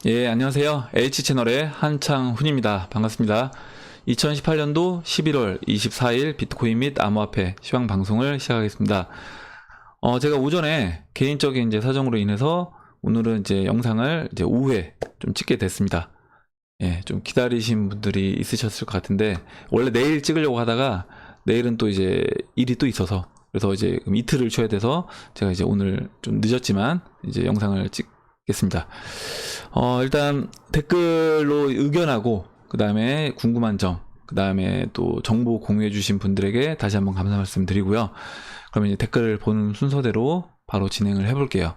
예, 안녕하세요. H채널의 한창훈입니다. 반갑습니다. 2018년도 11월 24일 비트코인 및 암호화폐 시황 방송을 시작하겠습니다. 제가 오전에 개인적인 이제 사정으로 인해서 오늘은 이제 영상을 이제 오후에 좀 찍게 됐습니다. 예, 좀 기다리신 분들이 있으셨을 것 같은데, 원래 내일 찍으려고 하다가 내일은 또 이제 일이 또 있어서, 그래서 이제 이틀을 쉬어야 돼서 제가 이제 오늘 좀 늦었지만 이제 영상을 찍겠습니다. 일단 댓글로 의견하고, 그 다음에 궁금한 점, 그 다음에 또 정보 공유해 주신 분들에게 다시 한번 감사 말씀 드리고요. 그러면 이제 댓글을 보는 순서대로 바로 진행을 해볼게요.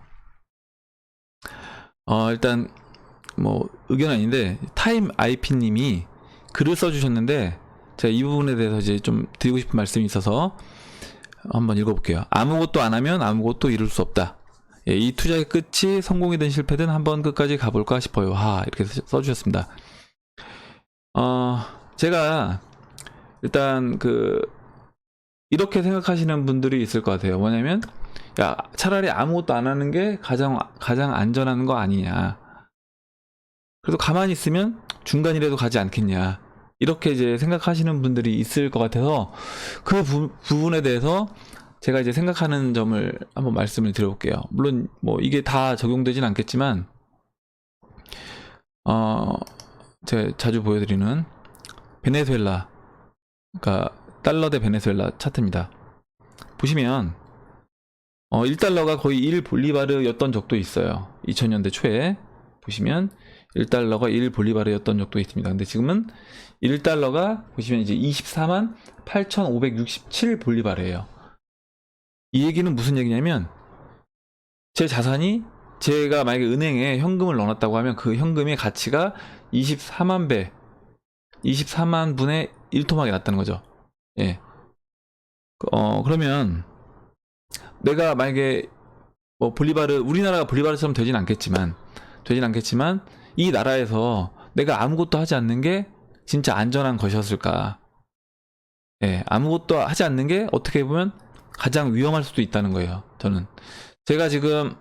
일단 뭐 의견은 아닌데, 타임 IP님이 글을 써주셨는데, 제가 이 부분에 대해서 이제 좀 드리고 싶은 말씀이 있어서 한번 읽어볼게요. 아무것도 안 하면 아무것도 이룰 수 없다. 예, 이 투자의 끝이 성공이든 실패든 한번 끝까지 가볼까 싶어요. 이렇게 써주셨습니다. 제가 일단 이렇게 생각하시는 분들이 있을 것 같아요. 뭐냐면, 야, 차라리 아무것도 안 하는 게 가장 안전한 거 아니냐. 그래도 가만히 있으면 중간이라도 가지 않겠냐. 이렇게 이제 생각하시는 분들이 있을 것 같아서 그 부분에 대해서 제가 이제 생각하는 점을 한번 말씀을 드려볼게요. 물론 뭐 이게 다 적용되진 않겠지만, 제가 자주 보여드리는 베네수엘라, 그러니까 달러 대 베네수엘라 차트입니다. 보시면 1달러가 거의 1볼리바르였던 적도 있어요. 2000년대 초에 보시면 1달러가 1볼리바르였던 적도 있습니다. 근데 지금은 1달러가 보시면 이제 24만 8,567볼리바르예요. 이 얘기는 무슨 얘기냐면, 제 자산이, 제가 만약에 은행에 현금을 넣어놨다고 하면 그 현금의 가치가 24만 배, 24만 분의 1토막이 났다는 거죠. 예. 그러면 내가 만약에 뭐 우리나라가 볼리바르처럼 되진 않겠지만 이 나라에서 내가 아무것도 하지 않는 게 진짜 안전한 것이었을까? 예, 아무것도 하지 않는 게 어떻게 보면 가장 위험할 수도 있다는 거예요. 저는 제가 지금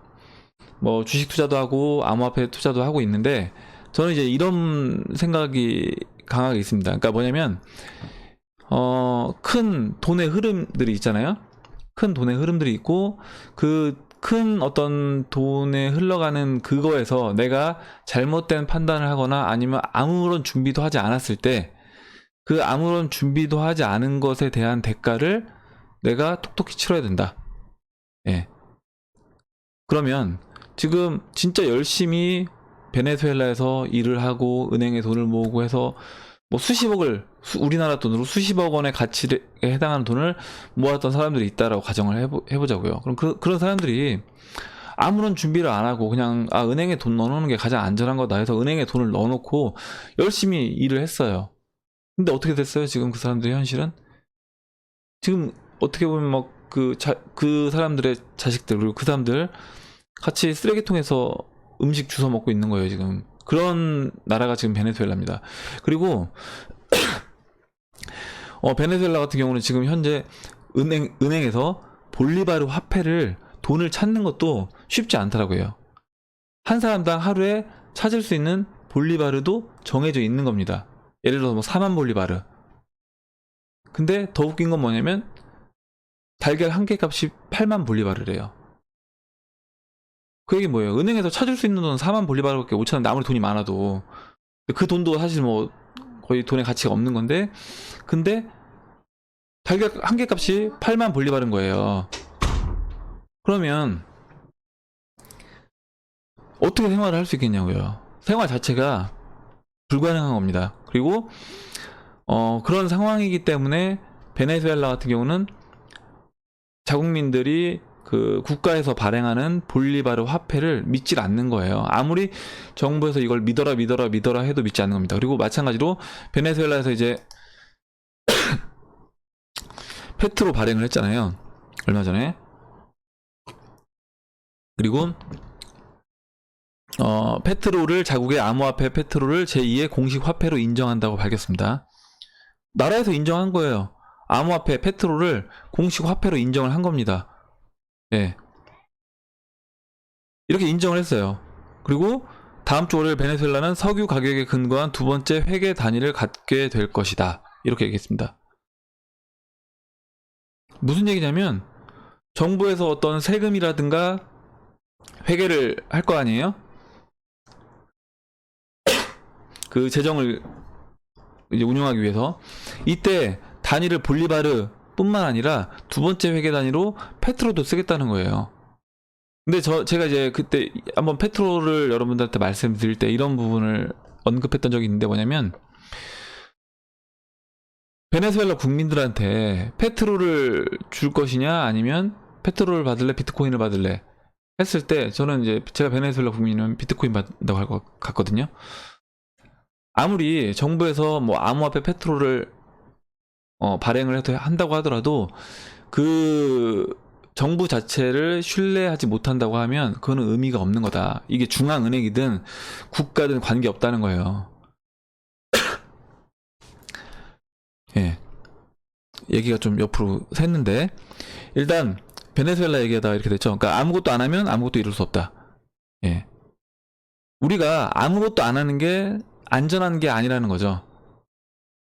뭐 주식 투자도 하고 암호화폐 투자도 하고 있는데, 저는 이제 이런 생각이 강하게 있습니다. 그러니까 뭐냐면, 큰 돈의 흐름들이 있잖아요. 큰 돈의 흐름들이 있고, 그 큰 어떤 돈에 흘러가는 그거에서 내가 잘못된 판단을 하거나 아니면 아무런 준비도 하지 않았을 때, 그 아무런 준비도 하지 않은 것에 대한 대가를 내가 톡톡히 치러야 된다. 예. 그러면 지금 진짜 열심히 베네수엘라에서 일을 하고 은행에 돈을 모으고 해서 뭐 우리나라 돈으로 수십억 원의 가치에 해당하는 돈을 모았던 사람들이 있다라고 가정을 해보자고요. 그럼 그런 사람들이 아무런 준비를 안 하고 그냥 은행에 돈 넣어놓는 게 가장 안전한 거다 해서 은행에 돈을 넣어놓고 열심히 일을 했어요. 근데 어떻게 됐어요? 지금 그 사람들의 현실은? 지금 어떻게 보면 막 그 사람들의 자식들, 그리고 그 사람들 같이 쓰레기통에서 음식 주워 먹고 있는 거예요, 지금. 그런 나라가 지금 베네수엘라입니다. 그리고 베네수엘라 같은 경우는 지금 현재 은행에서 볼리바르 화폐를, 돈을 찾는 것도 쉽지 않더라고요. 한 사람당 하루에 찾을 수 있는 볼리바르도 정해져 있는 겁니다. 예를 들어서 뭐 4만 볼리바르. 근데 더 웃긴 건 뭐냐면, 달걀 한 개 값이 8만 볼리바르래요. 그 얘기 뭐예요? 은행에서 찾을 수 있는 돈은 4만 볼리바르밖에 못 찾는데, 아무리 돈이 많아도. 그 돈도 사실 뭐 거의 돈의 가치가 없는 건데, 근데 달걀 한 개 값이 8만 볼리바르인 거예요. 그러면 어떻게 생활을 할 수 있겠냐고요. 생활 자체가 불가능한 겁니다. 그리고 그런 상황이기 때문에 베네수엘라 같은 경우는 자국민들이 그 국가에서 발행하는 볼리바르 화폐를 믿질 않는 거예요. 아무리 정부에서 이걸 믿어라 해도 믿지 않는 겁니다. 그리고 마찬가지로 베네수엘라에서 이제 페트로 발행을 했잖아요, 얼마 전에. 그리고 페트로를, 자국의 암호화폐 페트로를 제2의 공식 화폐로 인정한다고 밝혔습니다. 나라에서 인정한 거예요. 암호화폐 페트로를 공식 화폐로 인정을 한 겁니다. 예. 이렇게 인정을 했어요. 그리고 다음 주 월요일 베네수엘라는 석유 가격에 근거한 두 번째 회계 단위를 갖게 될 것이다. 이렇게 얘기했습니다. 무슨 얘기냐면 정부에서 어떤 세금이라든가 회계를 할 거 아니에요? 그 재정을 이제 운영하기 위해서 이때 단위를 볼리바르 뿐만 아니라 두 번째 회계 단위로 페트로도 쓰겠다는 거예요. 근데 제가 이제 그때 한번 페트로를 여러분들한테 말씀드릴 때 이런 부분을 언급했던 적이 있는데 뭐냐면 베네수엘라 국민들한테 페트로를 줄 것이냐 아니면 페트로를 받을래 비트코인을 받을래 했을 때 저는 이제 제가 베네수엘라 국민은 비트코인 받는다고 할 것 같거든요. 아무리 정부에서 뭐 암호화폐 페트로를 발행을 한다고 하더라도 그 정부 자체를 신뢰하지 못한다고 하면 그거는 의미가 없는 거다. 이게 중앙은행이든 국가든 관계없다는 거예요. 예. 얘기가 좀 옆으로 샜는데 일단 베네수엘라 얘기하다가 이렇게 됐죠. 그러니까 아무것도 안 하면 아무것도 이룰 수 없다. 예. 우리가 아무것도 안 하는 게 안전한 게 아니라는 거죠.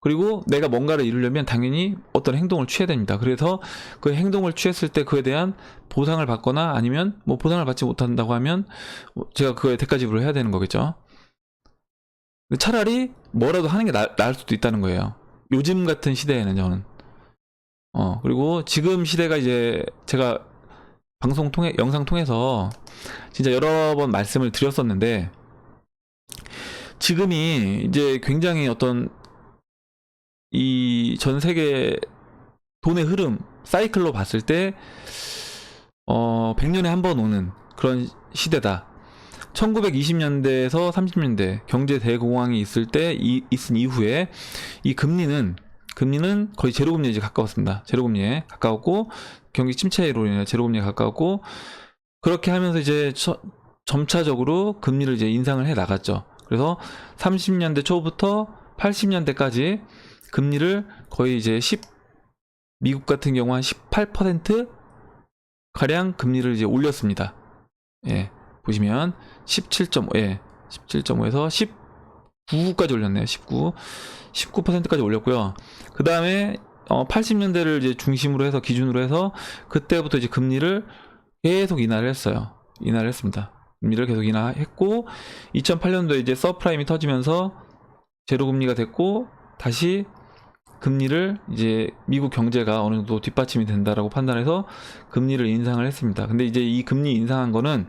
그리고 내가 뭔가를 이루려면 당연히 어떤 행동을 취해야 됩니다. 그래서 그 행동을 취했을 때 그에 대한 보상을 받거나 아니면 뭐 보상을 받지 못한다고 하면 제가 그거에 대가 지불을 해야 되는 거겠죠. 차라리 뭐라도 하는 게 나을 수도 있다는 거예요. 요즘 같은 시대에는 저는. 그리고 지금 시대가 이제 제가 방송 통해, 영상 통해서 진짜 여러 번 말씀을 드렸었는데 지금이 이제 굉장히 어떤 이 전 세계 돈의 흐름, 사이클로 봤을 때 100년에 한 번 오는 그런 시대다. 1920년대에서 30년대 경제 대공황이 있을 때 있은 이후에 이 금리는 거의 제로금리에 이제 가까웠습니다. 제로금리에 가까웠고 경기 침체로 인해 제로금리에 가까웠고 그렇게 하면서 이제 점차적으로 금리를 이제 인상을 해 나갔죠. 그래서 30년대 초부터 80년대까지 금리를 거의 이제 미국 같은 경우 한 18% 가량 금리를 이제 올렸습니다. 예. 보시면 17.5에서 19까지 올렸네요. 19%까지 올렸고요. 그 다음에 80년대를 이제 중심으로 해서 기준으로 해서 그때부터 이제 금리를 계속 인하를 했어요. 인하를 했습니다. 금리를 계속 인하했고 2008년도에 이제 서프라임이 터지면서 제로금리가 됐고 다시 금리를 이제 미국 경제가 어느 정도 뒷받침이 된다라고 판단해서 금리를 인상을 했습니다. 근데 이제 이 금리 인상한 거는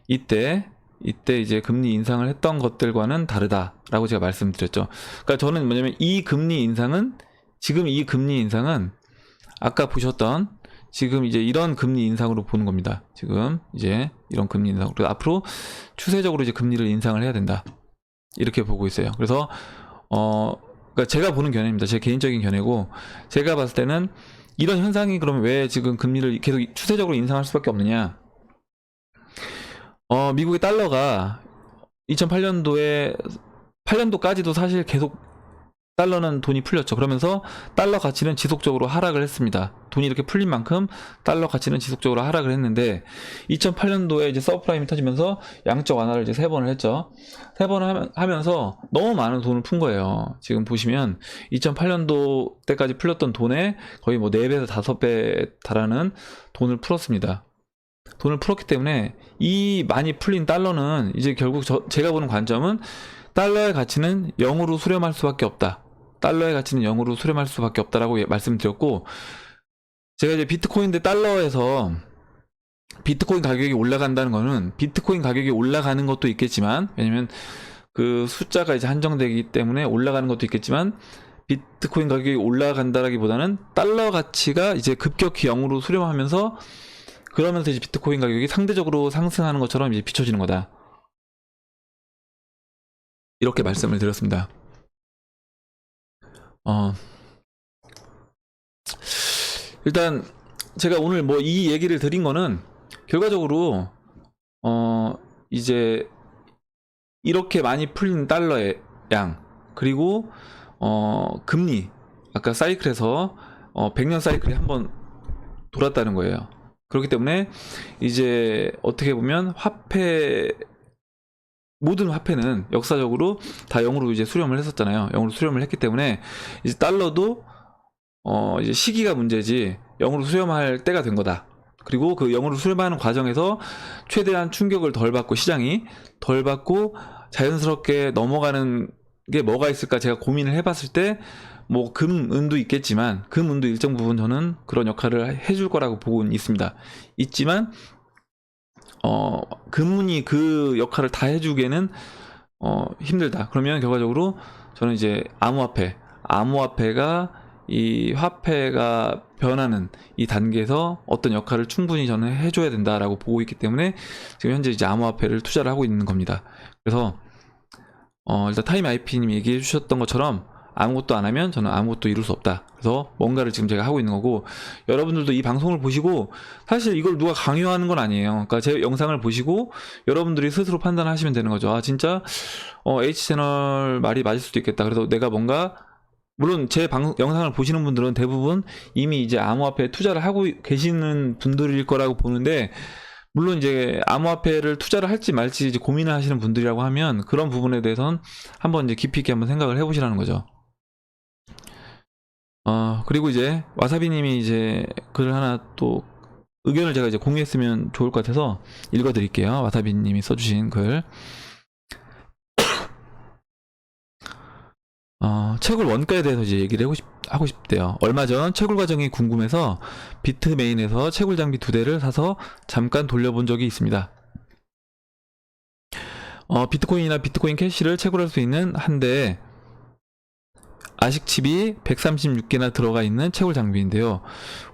이때 이제 금리 인상을 했던 것들과는 다르다라고 제가 말씀드렸죠. 그러니까 저는 뭐냐면 지금 이 금리 인상은 아까 보셨던 지금 이제 이런 금리 인상으로 보는 겁니다. 지금 이제 이런 금리 인상으로. 그래서 앞으로 추세적으로 이제 금리를 인상을 해야 된다. 이렇게 보고 있어요. 그래서 그러니까 제가 보는 견해입니다. 제 개인적인 견해고 제가 봤을 때는 이런 현상이 그러면 왜 지금 금리를 계속 추세적으로 인상할 수밖에 없느냐? 미국의 달러가 8년도까지도 사실 계속 달러는 돈이 풀렸죠. 그러면서 달러 가치는 지속적으로 하락을 했습니다. 돈이 이렇게 풀린 만큼 달러 가치는 지속적으로 하락을 했는데 2008년도에 이제 서브프라임이 터지면서 양적 완화를 이제 3번을 했죠. 3번 하면서 너무 많은 돈을 푼 거예요. 지금 보시면 2008년도 때까지 풀렸던 돈에 거의 뭐 4배에서 5배 달하는 돈을 풀었습니다. 돈을 풀었기 때문에 이 많이 풀린 달러는 이제 결국 제가 보는 관점은 달러의 가치는 0으로 수렴할 수밖에 없다. 달러의 가치는 0으로 수렴할 수밖에 없다라고 말씀드렸고 제가 이제 비트코인 대 달러에서 비트코인 가격이 올라간다는 거는 비트코인 가격이 올라가는 것도 있겠지만 왜냐면 그 숫자가 이제 한정되기 때문에 올라가는 것도 있겠지만 비트코인 가격이 올라간다라기보다는 달러 가치가 이제 급격히 0으로 수렴하면서 그러면서 이제 비트코인 가격이 상대적으로 상승하는 것처럼 이제 비춰지는 거다. 이렇게 말씀을 드렸습니다. 일단 제가 오늘 뭐 이 얘기를 드린 거는 결과적으로 이제 이렇게 많이 풀린 달러의 양 그리고 금리 아까 사이클에서 100년 사이클이 한번 돌았다는 거예요. 그렇기 때문에 이제 어떻게 보면 화폐 모든 화폐는 역사적으로 다 0으로 이제 수렴을 했었잖아요. 0으로 수렴을 했기 때문에 이제 달러도 이제 시기가 문제지 0으로 수렴할 때가 된 거다. 그리고 그 0으로 수렴하는 과정에서 최대한 충격을 덜 받고, 시장이 덜 받고 자연스럽게 넘어가는 게 뭐가 있을까 제가 고민을 해봤을 때, 뭐 금은도 있겠지만, 금은도 일정 부분 저는 그런 역할을 해줄 거라고 보고 있습니다. 있지만 금은이 그 역할을 다 해주기에는 힘들다. 그러면 결과적으로 저는 이제 암호화폐가 이 화폐가 변하는 이 단계에서 어떤 역할을 충분히 저는 해줘야 된다라고 보고 있기 때문에 지금 현재 이제 암호화폐를 투자를 하고 있는 겁니다. 그래서 일단 타임 IP님이 얘기해 주셨던 것처럼 아무것도 안 하면 저는 아무것도 이룰 수 없다. 그래서 뭔가를 지금 제가 하고 있는 거고, 여러분들도 이 방송을 보시고, 사실 이걸 누가 강요하는 건 아니에요. 그러니까 제 영상을 보시고 여러분들이 스스로 판단하시면 되는 거죠. 아, 진짜 H채널 말이 맞을 수도 있겠다. 그래서 내가 뭔가, 물론 제 영상을 보시는 분들은 대부분 이미 이제 암호화폐에 투자를 하고 계시는 분들일 거라고 보는데, 물론 이제 암호화폐를 투자를 할지 말지 이제 고민을 하시는 분들이라고 하면 그런 부분에 대해서는 한번 이제 깊이 있게 한번 생각을 해보시라는 거죠. 그리고 이제 와사비님이 이제 글 하나 또 의견을 제가 이제 공유했으면 좋을 것 같아서 읽어드릴게요. 와사비님이 써주신 글. 채굴 원가에 대해서 이제 얘기를 하고 싶대요. 얼마 전 채굴 과정이 궁금해서 비트메인에서 채굴 장비 2대를 사서 잠깐 돌려본 적이 있습니다. 비트코인이나 비트코인 캐시를 채굴할 수 있는 한 대에 아식 칩이 136개나 들어가 있는 채굴 장비인데요.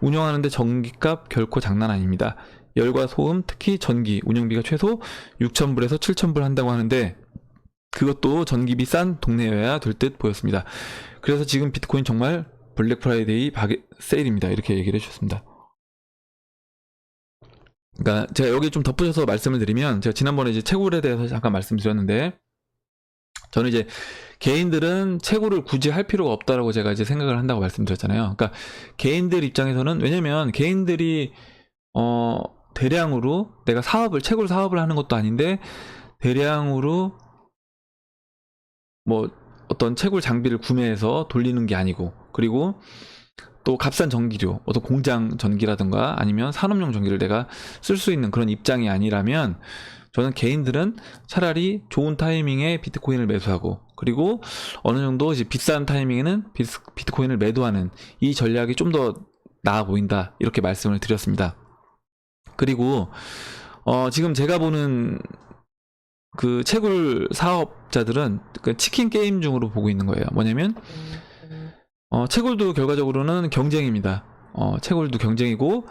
운영하는데 전기값 결코 장난 아닙니다. 열과 소음, 특히 전기, 운영비가 최소 6,000불에서 7,000불 한다고 하는데, 그것도 전기비 싼 동네여야 될 듯 보였습니다. 그래서 지금 비트코인 정말 블랙 프라이데이 세일입니다. 이렇게 얘기를 해주셨습니다. 그러니까 제가 여기 좀 덧붙여서 말씀을 드리면, 제가 지난번에 이제 채굴에 대해서 잠깐 말씀드렸는데, 저는 이제 개인들은 채굴을 굳이 할 필요가 없다라고 제가 이제 생각을 한다고 말씀드렸잖아요. 그러니까 개인들 입장에서는, 왜냐면 개인들이 대량으로 내가 채굴 사업을 하는 것도 아닌데 대량으로 뭐 어떤 채굴 장비를 구매해서 돌리는 게 아니고, 그리고 또 값싼 전기료, 어떤 공장 전기라든가 아니면 산업용 전기를 내가 쓸 수 있는 그런 입장이 아니라면, 저는 개인들은 차라리 좋은 타이밍에 비트코인을 매수하고, 그리고 어느 정도 이제 비싼 타이밍에는 비트코인을 매도하는 이 전략이 좀 더 나아 보인다, 이렇게 말씀을 드렸습니다. 그리고 지금 제가 보는 그 채굴 사업자들은 그 치킨 게임 중으로 보고 있는 거예요. 뭐냐면 채굴도 결과적으로는 경쟁입니다. 채굴도 경쟁이고,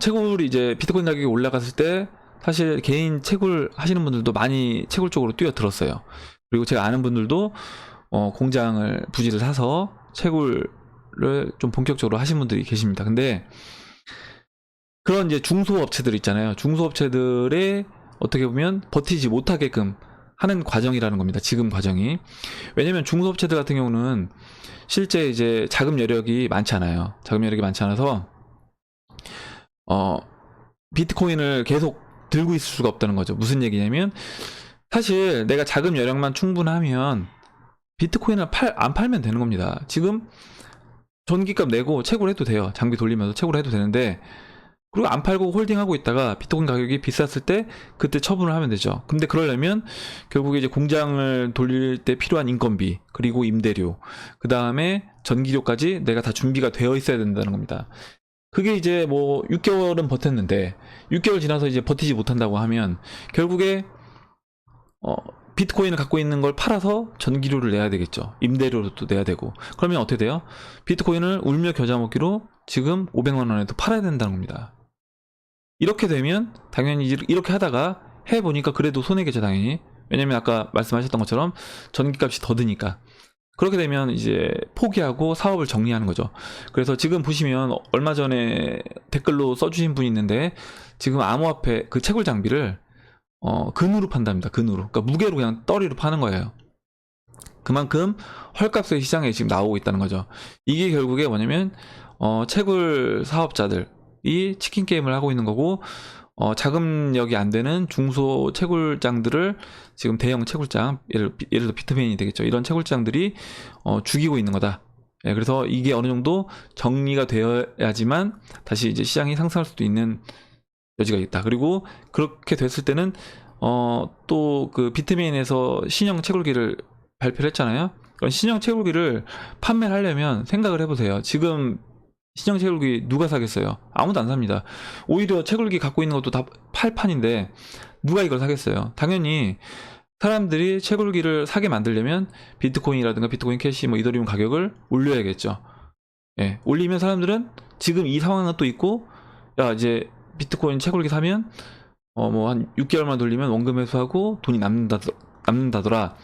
채굴이 이제 비트코인 가격이 올라갔을 때 사실 개인 채굴 하시는 분들도 많이 채굴 쪽으로 뛰어들었어요. 그리고 제가 아는 분들도 공장을 부지를 사서 채굴을 좀 본격적으로 하신 분들이 계십니다. 근데 그런 이제 중소업체들 있잖아요. 중소업체들의 어떻게 보면 버티지 못하게끔 하는 과정이라는 겁니다. 지금 과정이. 왜냐면 중소업체들 같은 경우는 실제 이제 자금 여력이 많지 않아요. 자금 여력이 많지 않아서 비트코인을 계속 들고 있을 수가 없다는 거죠. 무슨 얘기냐면, 사실 내가 자금 여력만 충분하면 비트코인을 안 팔면 되는 겁니다. 지금 전기값 내고 채굴해도 돼요. 장비 돌리면서 채굴해도 되는데, 그리고 안 팔고 홀딩하고 있다가 비트코인 가격이 비쌌을 때 그때 처분을 하면 되죠. 근데 그러려면 결국에 이제 공장을 돌릴 때 필요한 인건비, 그리고 임대료, 그 다음에 전기료까지 내가 다 준비가 되어 있어야 된다는 겁니다. 그게 이제 뭐 6개월은 버텼는데 6개월 지나서 이제 버티지 못한다고 하면 결국에 비트코인을 갖고 있는 걸 팔아서 전기료를 내야 되겠죠. 임대료도 내야 되고. 그러면 어떻게 돼요? 비트코인을 울며 겨자 먹기로 지금 500만 원에도 팔아야 된다는 겁니다. 이렇게 되면 당연히 이렇게 하다가 해보니까 그래도 손해겠죠, 당연히. 왜냐면 아까 말씀하셨던 것처럼 전기값이 더 드니까. 그렇게 되면 이제 포기하고 사업을 정리하는 거죠. 그래서 지금 보시면 얼마 전에 댓글로 써주신 분이 있는데, 지금 암호화폐 그 채굴 장비를 근으로 판답니다. 근으로. 그러니까 무게로 그냥 떨이로 파는 거예요. 그만큼 헐값의 시장에 지금 나오고 있다는 거죠. 이게 결국에 뭐냐면 채굴 사업자들이 치킨 게임을 하고 있는 거고, 자금력이 안 되는 중소 채굴장들을 지금 대형 채굴장, 예를 들어 비트메인이 되겠죠. 이런 채굴장들이 죽이고 있는 거다. 예, 그래서 이게 어느 정도 정리가 되어야지만 다시 이제 시장이 상승할 수도 있는 여지가 있다. 그리고 그렇게 됐을 때는 또 그 비트메인에서 신형 채굴기를 발표를 했잖아요. 신형 채굴기를 판매를 하려면 생각을 해보세요. 지금 신형 채굴기 누가 사겠어요? 아무도 안 삽니다. 오히려 채굴기 갖고 있는 것도 다 팔판인데 누가 이걸 사겠어요? 당연히 사람들이 채굴기를 사게 만들려면 비트코인이라든가 비트코인 캐시, 뭐 이더리움 가격을 올려야겠죠. 예, 올리면 사람들은 지금 이 상황은 또 있고, 야 이제 비트코인 채굴기 사면 뭐 한 6개월만 돌리면 원금 회수하고 돈이 남는다더라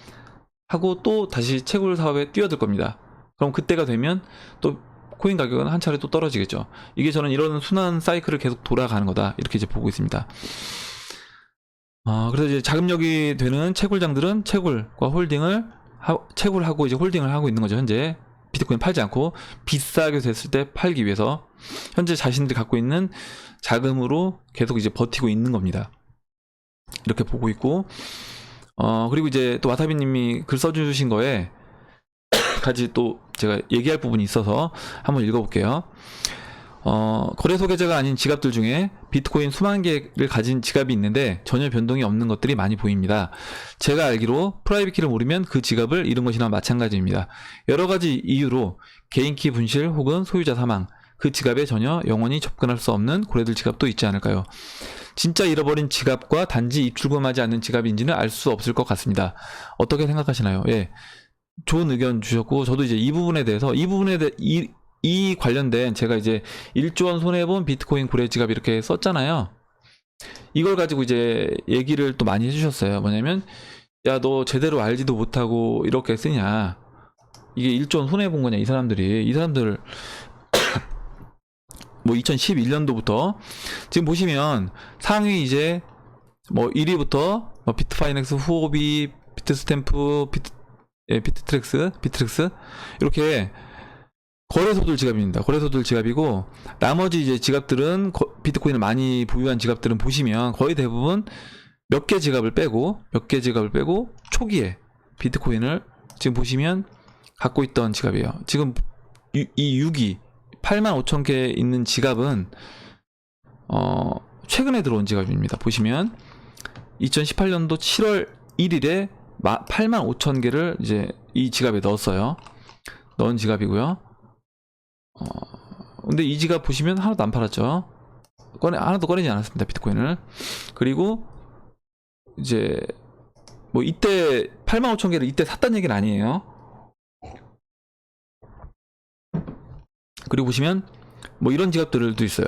하고 또 다시 채굴 사업에 뛰어들 겁니다. 그럼 그때가 되면 또 코인 가격은 한 차례 또 떨어지겠죠. 이게 저는 이런 순환 사이클을 계속 돌아가는 거다, 이렇게 이제 보고 있습니다. 그래서 이제 자금력이 되는 채굴장들은 채굴과 홀딩을 채굴하고 이제 홀딩을 하고 있는 거죠. 현재 비트코인 팔지 않고 비싸게 됐을 때 팔기 위해서 현재 자신들이 갖고 있는 자금으로 계속 이제 버티고 있는 겁니다. 이렇게 보고 있고, 그리고 이제 또 와사비님이 글 써주신 거에 같이 또 제가 얘기할 부분이 있어서 한번 읽어볼게요. 거래소 계좌가 아닌 지갑들 중에 비트코인 수만 개를 가진 지갑이 있는데 전혀 변동이 없는 것들이 많이 보입니다. 제가 알기로 프라이빗 키를 모르면 그 지갑을 잃은 것이나 마찬가지입니다. 여러 가지 이유로 개인키 분실 혹은 소유자 사망, 그 지갑에 전혀 영원히 접근할 수 없는 고래들 지갑도 있지 않을까요? 진짜 잃어버린 지갑과 단지 입출금하지 않는 지갑인지는 알 수 없을 것 같습니다. 어떻게 생각하시나요? 예, 좋은 의견 주셨고, 저도 이제 이 부분에 대해서 이 관련된 제가 이제 1조 원 손해본 비트코인 고래 지갑 이렇게 썼잖아요. 이걸 가지고 이제 얘기를 또 많이 해주셨어요. 뭐냐면, 야 너 제대로 알지도 못하고 이렇게 쓰냐, 이게 1조 원 손해본 거냐, 이 사람들 뭐 2011년도부터 지금 보시면 상위 이제 뭐 1위부터 뭐 비트파이넥스, 후오비, 비트스탬프, 비트트랙스 이렇게 거래소들 지갑입니다. 거래소들 지갑이고, 나머지 이제 지갑들은 비트코인을 많이 보유한 지갑들은 보시면 거의 대부분 몇 개 지갑을 빼고 초기에 비트코인을 지금 보시면 갖고 있던 지갑이에요. 지금 이 6위 85,000개 있는 지갑은 최근에 들어온 지갑입니다. 보시면 2018년도 7월 1일에 85,000개를 이제 이 지갑에 넣은 지갑이고요. 근데 이 지갑 보시면 하나도 안 팔았죠. 하나도 꺼내지 않았습니다, 비트코인을. 그리고 이제 뭐 이때 85,000개를 이때 샀다는 얘기는 아니에요. 그리고 보시면 뭐 이런 지갑들도 있어요.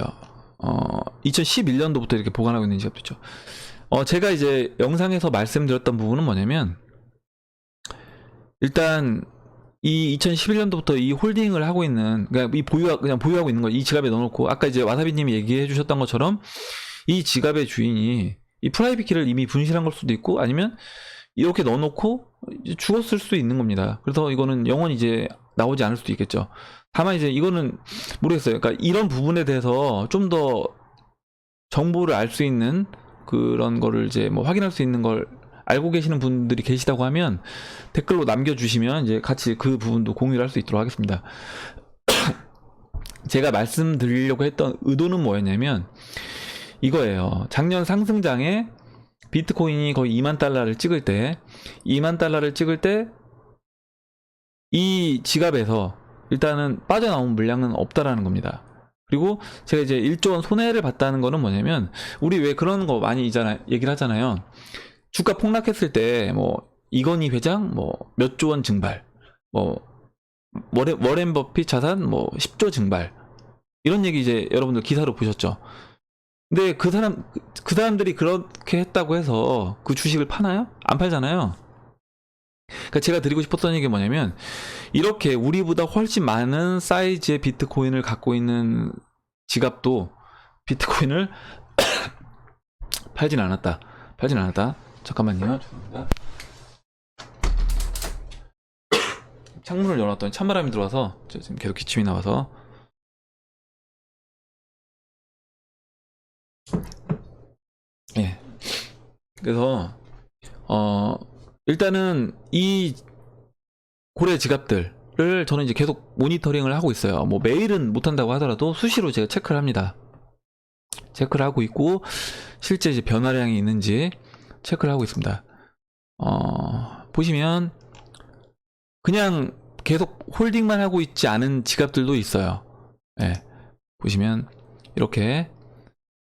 2011년도부터 이렇게 보관하고 있는 지갑도 있죠. 제가 이제 영상에서 말씀드렸던 부분은 뭐냐면, 일단 이 2011년도부터 이 홀딩을 하고 있는, 그러니까 그냥 보유하고 있는 거, 이 지갑에 넣어놓고, 아까 이제 와사비님이 얘기해 주셨던 것처럼 이 지갑의 주인이 이 프라이빗 키를 이미 분실한 걸 수도 있고, 아니면 이렇게 넣어놓고 이제 죽었을 수도 있는 겁니다. 그래서 이거는 영원히 이제 나오지 않을 수도 있겠죠. 다만 이제 이거는 모르겠어요. 그러니까 이런 부분에 대해서 좀 더 정보를 알 수 있는 그런 거를 이제 뭐 확인할 수 있는 걸 알고 계시는 분들이 계시다고 하면 댓글로 남겨주시면 이제 같이 그 부분도 공유를 할 수 있도록 하겠습니다. 제가 말씀드리려고 했던 의도는 뭐였냐면 이거예요. 작년 상승장에 비트코인이 거의 2만 달러를 찍을 때 이 지갑에서 일단은 빠져나온 물량은 없다라는 겁니다. 그리고 제가 이제 1조 원 손해를 봤다는 거는 뭐냐면, 우리 왜 그런 거 많이 얘기를 하잖아요. 주가 폭락했을 때 뭐 이건희 회장 뭐 몇 조 원 증발, 뭐 워렌 버핏 자산 뭐 10조 증발, 이런 얘기 이제 여러분들 기사로 보셨죠. 근데 그 사람들이 그렇게 했다고 해서 그 주식을 파나요? 안 팔잖아요. 그러니까 제가 드리고 싶었던 얘기가 뭐냐면, 이렇게 우리보다 훨씬 많은 사이즈의 비트코인을 갖고 있는 지갑도 비트코인을 팔진 않았다. 잠깐만요. 죄송합니다. 창문을 열어놨더니 찬바람이 들어와서 지금 계속 기침이 나와서 그래서 일단은 이 고래 지갑들을 저는 이제 계속 모니터링을 하고 있어요. 뭐 매일은 못한다고 하더라도 수시로 제가 체크를 합니다. 체크를 하고 있고 실제 이제 변화량이 있는지 체크를 하고 있습니다. 보시면 그냥 계속 홀딩만 하고 있지 않은 지갑들도 있어요. 예, 보시면 이렇게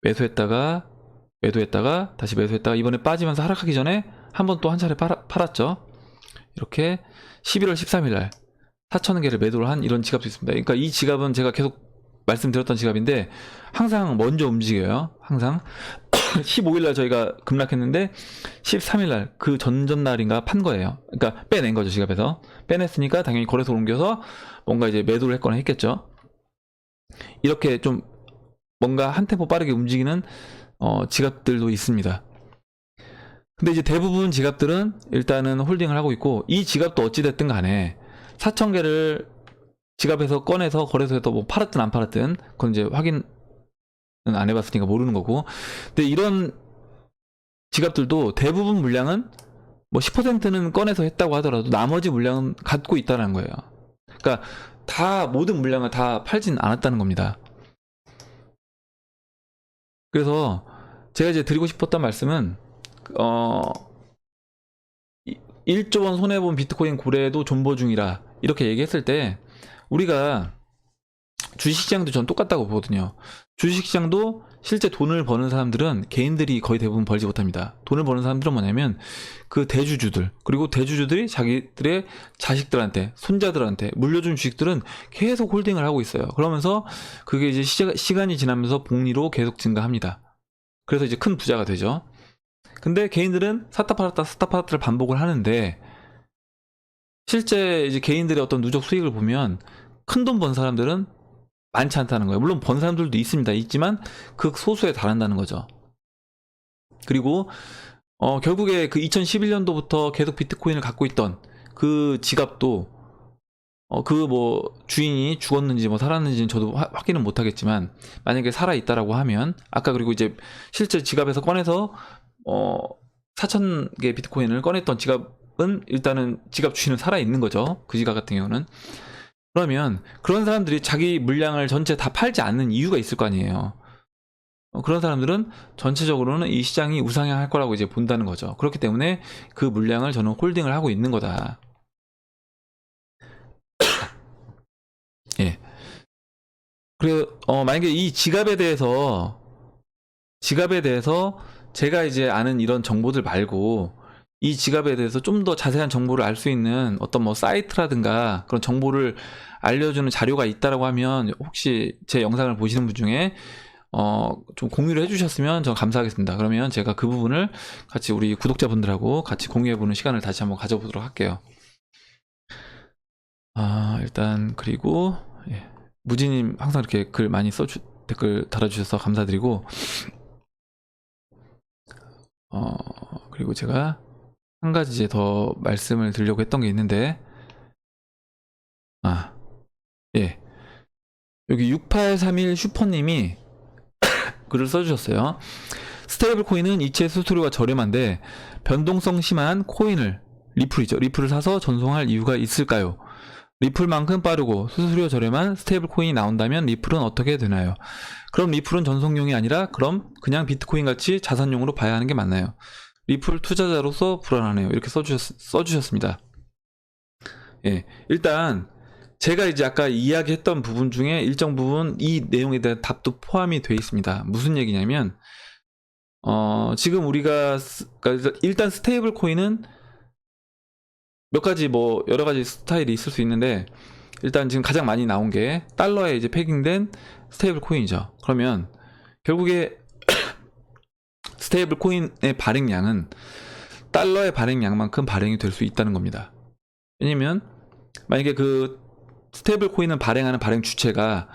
매수했다가 다시 매수했다가 이번에 빠지면서 하락하기 전에 한번 또 한 차례 팔았죠. 이렇게 11월 13일날 4,000개를 매도를 한 이런 지갑도 있습니다. 그러니까 이 지갑은 제가 계속 말씀드렸던 지갑인데 항상 먼저 움직여요. 항상 15일날 저희가 급락했는데 13일날 그 전전날인가 판 거예요. 그러니까 빼낸 거죠. 지갑에서 빼냈으니까 당연히 거래소로 옮겨서 뭔가 이제 매도를 했거나 했겠죠. 이렇게 좀 뭔가 한 템포 빠르게 움직이는 지갑들도 있습니다. 근데 이제 대부분 지갑들은 일단은 홀딩을 하고 있고, 이 지갑도 어찌됐든 간에 4,000개를 지갑에서 꺼내서 거래소에서 뭐 팔았든 안 팔았든 그건 이제 확인은 안 해봤으니까 모르는 거고, 근데 이런 지갑들도 대부분 물량은 뭐 10%는 꺼내서 했다고 하더라도 나머지 물량은 갖고 있다는 거예요. 그러니까 다 모든 물량을 다 팔진 않았다는 겁니다. 그래서 제가 이제 드리고 싶었던 말씀은 1조 원 손해본 비트코인 고래도 존버 중이라 이렇게 얘기했을 때 우리가 주식시장도 전 똑같다고 보거든요. 주식시장도 실제 돈을 버는 사람들은 개인들이 거의 대부분 벌지 못합니다. 돈을 버는 사람들은 뭐냐면 그 대주주들, 그리고 대주주들이 자기들의 자식들한테, 손자들한테 물려준 주식들은 계속 홀딩을 하고 있어요. 그러면서 그게 이제 시간이 지나면서 복리로 계속 증가합니다. 그래서 이제 큰 부자가 되죠. 근데 개인들은 샀다 팔았다를 반복을 하는데, 실제 이제 개인들의 어떤 누적 수익을 보면 큰 돈 번 사람들은 많지 않다는 거예요. 물론 번 사람들도 있지만 극소수에 달한다는 거죠. 그리고 결국에 그 2011년도부터 계속 비트코인을 갖고 있던 그 지갑도 그 뭐 주인이 죽었는지 뭐 살았는지는 저도 확인은 못하겠지만, 만약에 살아있다라고 하면, 아까 그리고 이제 실제 지갑에서 꺼내서 4,000개 비트코인을 꺼냈던 지갑은 일단은 지갑 주인은 살아있는 거죠. 그 지갑 같은 경우는. 그러면 그런 사람들이 자기 물량을 전체 다 팔지 않는 이유가 있을 거 아니에요. 그런 사람들은 전체적으로는 이 시장이 우상향할 거라고 이제 본다는 거죠. 그렇기 때문에 그 물량을 저는 홀딩을 하고 있는 거다. 예. 그리고 만약에 이 지갑에 대해서 제가 이제 아는 이런 정보들 말고 이 지갑에 대해서 좀 더 자세한 정보를 알 수 있는 어떤 뭐 사이트라든가 그런 정보를 알려주는 자료가 있다라고 하면, 혹시 제 영상을 보시는 분 중에 좀 공유를 해주셨으면 전 감사하겠습니다. 그러면 제가 그 부분을 같이 우리 구독자분들하고 같이 공유해보는 시간을 다시 한번 가져보도록 할게요. 일단 그리고 무지님 항상 이렇게 글 많이 댓글 달아주셔서 감사드리고, 그리고 제가 한 가지 이제 더 말씀을 드리려고 했던 게 있는데, 예, 여기 6831 슈퍼님이 글을 써주셨어요. 스테이블 코인은 이체 수수료가 저렴한데 변동성 심한 코인을, 리플을 사서 전송할 이유가 있을까요? 리플만큼 빠르고 수수료 저렴한 스테이블 코인이 나온다면 리플은 어떻게 되나요? 그럼 리플은 전송용이 아니라 그럼 그냥 비트코인 같이 자산용으로 봐야 하는 게 맞나요? 리플 투자자로서 불안하네요. 이렇게 써주셨습니다. 예, 일단 제가 이제 아까 이야기했던 부분 중에 일정 부분 이 내용에 대한 답도 포함이 되어 있습니다. 무슨 얘기냐면 지금 우리가 그러니까 일단 스테이블 코인은 몇 가지 뭐 여러 가지 스타일이 있을 수 있는데, 일단 지금 가장 많이 나온 게 달러에 이제 패깅된 스테이블 코인이죠. 그러면 결국에 스테이블 코인의 발행량은 달러의 발행량만큼 발행이 될 수 있다는 겁니다. 왜냐면 만약에 그 스테이블 코인을 발행하는 발행 주체가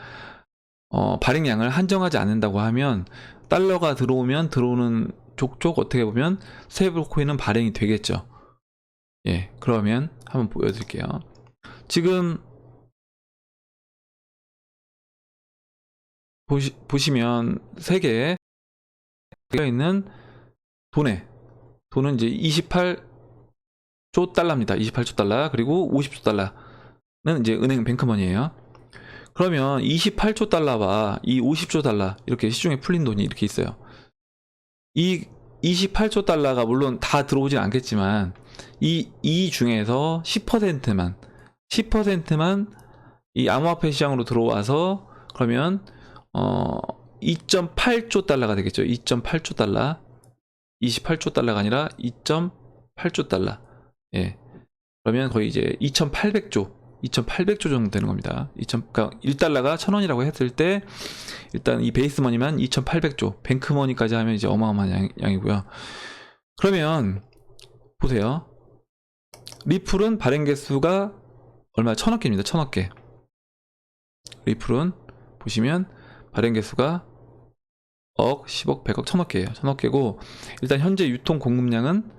발행량을 한정하지 않는다고 하면 달러가 들어오면 들어오는 족족 어떻게 보면 스테이블 코인은 발행이 되겠죠. 예, 그러면 한번 보여드릴게요. 지금 보시면 세 개에 있는 돈에 돈은 이제 28조 달러입니다. 28조 달러. 그리고 50조 달러는 이제 은행 뱅크머니예요. 그러면 28조 달러와 이 50조 달러 이렇게 시중에 풀린 돈이 이렇게 있어요. 이 28조 달러가 물론 다 들어오진 않겠지만 이 중에서 10%만 이 암호화폐 시장으로 들어와서 그러면 2.8조 달러가 되겠죠. 2.8조 달러. 28조 달러가 아니라 2.8조 달러. 예. 그러면 거의 이제 2,800조 정도 되는 겁니다. 그러니까 1달러가 1,000원이라고 했을 때 일단 이 베이스머니만 2,800조, 뱅크머니까지 하면 이제 어마어마한 양이고요. 그러면 보세요. 리플은 발행 개수가 얼마? 1,000억 개입니다. 1,000억 개. 리플은 보시면 발행 개수가 억, 10억, 100억, 1,000억 개예요. 1,000억 개고 일단 현재 유통 공급량은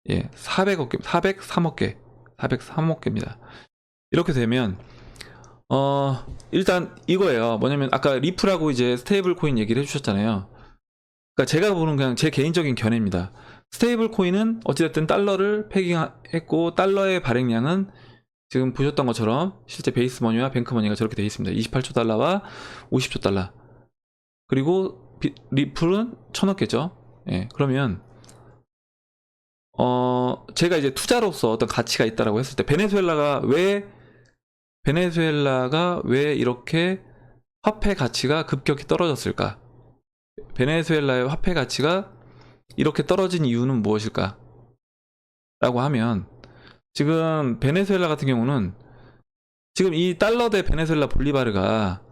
400억 개, 403억 개, 403억 개입니다. 이렇게 되면 일단 이거예요. 뭐냐면 아까 리플하고 이제 스테이블 코인 얘기를 해주셨잖아요. 그러니까 제가 보는 그냥 제 개인적인 견해입니다. 스테이블 코인은 어찌됐든 달러를 패깅했고 달러의 발행량은 지금 보셨던 것처럼 실제 베이스머니와 뱅크머니가 저렇게 되어 있습니다. 28조 달러와 50조 달러. 그리고 리플은 1,000억 개죠. 예, 그러면 제가 이제 투자로서 어떤 가치가 있다라고 했을 때 베네수엘라가 왜 이렇게 화폐 가치가 급격히 떨어졌을까? 베네수엘라의 화폐 가치가 이렇게 떨어진 이유는 무엇일까? 라고 하면 지금 베네수엘라 같은 경우는 지금 이 달러 대 베네수엘라 볼리바르가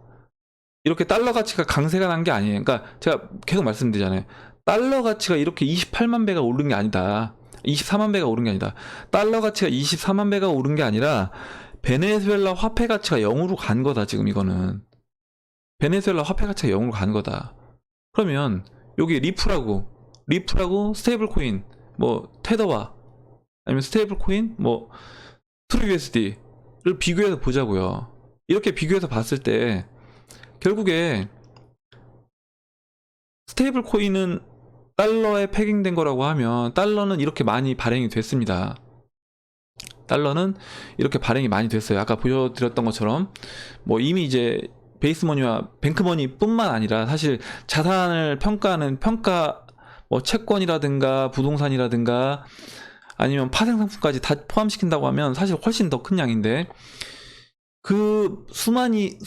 이렇게 달러 가치가 강세가 난 게 아니에요. 그러니까 제가 계속 말씀드리잖아요. 달러 가치가 이렇게 28만 배가 오른 게 아니다. 24만 배가 오른 게 아니다. 달러 가치가 24만 배가 오른 게 아니라 베네수엘라 화폐 가치가 0으로 간 거다. 지금 이거는 베네수엘라 화폐 가치가 0으로 간 거다. 그러면 여기 리플하고 스테이블 코인 뭐 테더와 아니면 스테이블 코인 뭐 트루 USD를 비교해서 보자고요. 이렇게 비교해서 봤을 때 결국에 스테이블 코인은 달러에 패깅된 거라고 하면 달러는 이렇게 많이 발행이 됐습니다. 달러는 이렇게 발행이 많이 됐어요. 아까 보여드렸던 것처럼 뭐 이미 이제 베이스머니와 뱅크머니 뿐만 아니라 사실 자산을 평가하는 뭐 채권이라든가 부동산이라든가 아니면 파생상품까지 다 포함시킨다고 하면 사실 훨씬 더 큰 양인데 그 수만이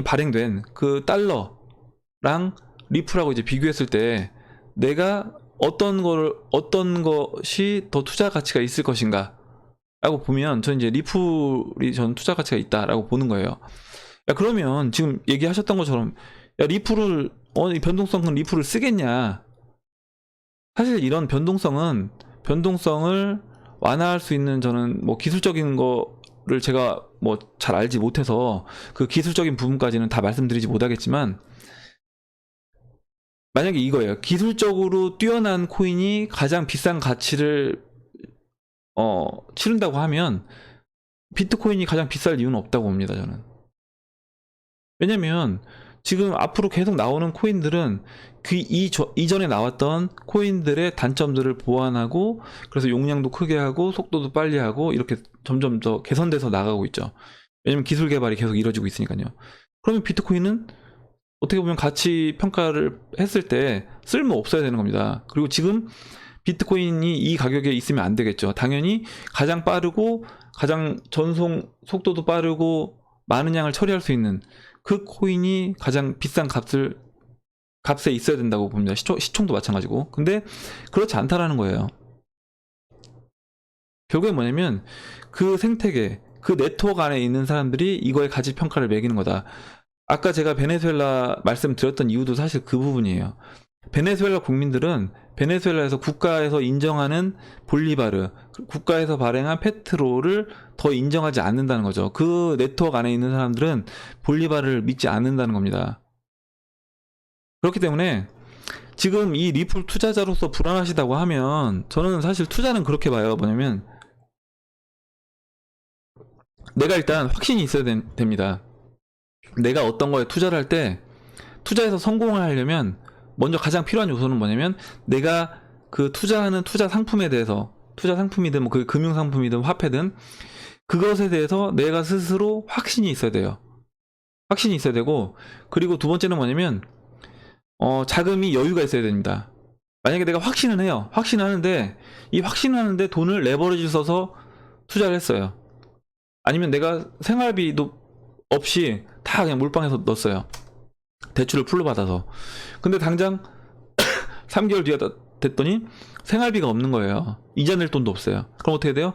발행된 그 달러랑 리플하고 이제 비교했을 때 내가 어떤 것이 더 투자 가치가 있을 것인가 라고 보면 저는 이제 리플이 전 투자 가치가 있다라고 보는 거예요. 야, 그러면 지금 얘기하셨던 것처럼 야, 리플을 이 변동성 리플을 쓰겠냐? 사실 이런 변동성을 완화할 수 있는 저는 뭐 기술적인 거를 제가 뭐 잘 알지 못해서 그 기술적인 부분까지는 다 말씀드리지 못하겠지만 만약에 이거예요. 기술적으로 뛰어난 코인이 가장 비싼 가치를 치른다고 하면 비트코인이 가장 비쌀 이유는 없다고 봅니다. 저는. 왜냐면 지금 앞으로 계속 나오는 코인들은 이전에 나왔던 코인들의 단점들을 보완하고 그래서 용량도 크게 하고 속도도 빨리 하고 이렇게 점점 더 개선돼서 나가고 있죠. 왜냐면 기술 개발이 계속 이루어지고 있으니까요. 그러면 비트코인은 어떻게 보면 가치 평가를 했을 때 쓸모 없어야 되는 겁니다. 그리고 지금 비트코인이 이 가격에 있으면 안 되겠죠. 당연히 가장 빠르고 가장 전송 속도도 빠르고 많은 양을 처리할 수 있는 그 코인이 가장 비싼 값에 있어야 된다고 봅니다. 시총도 마찬가지고. 근데 그렇지 않다라는 거예요. 결국에 뭐냐면 그 생태계, 그 네트워크 안에 있는 사람들이 이거의 가치 평가를 매기는 거다. 아까 제가 베네수엘라 말씀드렸던 이유도 사실 그 부분이에요. 베네수엘라 국민들은 베네수엘라에서 국가에서 인정하는 볼리바르, 국가에서 발행한 페트로를 더 인정하지 않는다는 거죠. 그 네트워크 안에 있는 사람들은 볼리바르를 믿지 않는다는 겁니다. 그렇기 때문에 지금 이 리플 투자자로서 불안하시다고 하면 저는 사실 투자는 그렇게 봐요. 뭐냐면 내가 일단 확신이 있어야 됩니다. 내가 어떤 거에 투자를 할 때 투자에서 성공을 하려면 먼저 가장 필요한 요소는 뭐냐면 내가 그 투자하는 투자 상품에 대해서, 투자 상품이든 뭐 그 금융 상품이든 화폐든 그것에 대해서 내가 스스로 확신이 있어야 돼요. 확신이 있어야 되고, 그리고 두 번째는 뭐냐면 자금이 여유가 있어야 됩니다. 만약에 내가 확신을 해요. 확신하는데 이 확신하는데 돈을 레버리지 써서 투자를 했어요. 아니면 내가 생활비도 없이 다 그냥 몰빵해서 넣었어요. 대출을 풀로 받아서. 근데 당장 3개월 뒤에 됐더니 생활비가 없는 거예요. 이자 낼 돈도 없어요. 그럼 어떻게 돼요?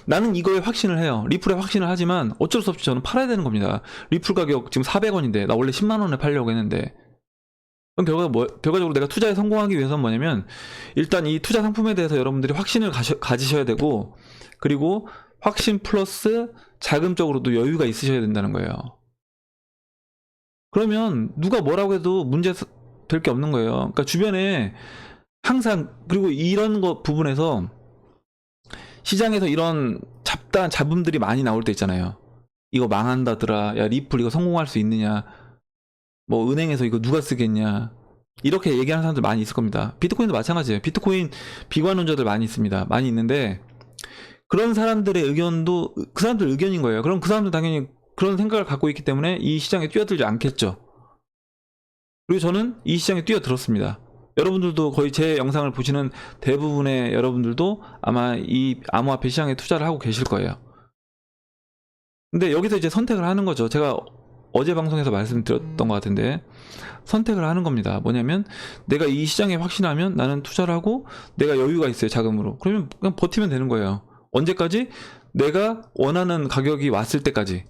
나는 이거에 확신을 해요. 리플에 확신을 하지만 어쩔 수 없이 저는 팔아야 되는 겁니다. 리플 가격 지금 400원인데 나 원래 10만 원에 팔려고 했는데, 그럼 결과적으로 내가 투자에 성공하기 위해서는 뭐냐면, 일단 이 투자 상품에 대해서 여러분들이 확신을 가지셔야 되고, 그리고 확신 플러스 자금적으로도 여유가 있으셔야 된다는 거예요. 그러면 누가 뭐라고 해도 문제 될 게 없는 거예요. 그러니까 주변에 항상, 그리고 이런 거 부분에서 시장에서 이런 잡음들이 많이 나올 때 있잖아요. 이거 망한다더라. 야, 리플 이거 성공할 수 있느냐. 뭐 은행에서 이거 누가 쓰겠냐. 이렇게 얘기하는 사람들 많이 있을 겁니다. 비트코인도 마찬가지예요. 비트코인 비관론자들 많이 있습니다. 많이 있는데, 그런 사람들의 의견도 그 사람들 의견인 거예요. 그럼 그 사람들 당연히 그런 생각을 갖고 있기 때문에 이 시장에 뛰어들지 않겠죠. 그리고 저는 이 시장에 뛰어들었습니다. 여러분들도 거의 제 영상을 보시는 대부분의 여러분들도 아마 이 암호화폐 시장에 투자를 하고 계실 거예요. 근데 여기서 이제 선택을 하는 거죠. 제가 어제 방송에서 말씀드렸던 것 같은데, 선택을 하는 겁니다. 뭐냐면 내가 이 시장에 확신하면 나는 투자를 하고 내가 여유가 있어요. 자금으로. 그러면 그냥 버티면 되는 거예요. 언제까지? 내가 원하는 가격이 왔을 때까지.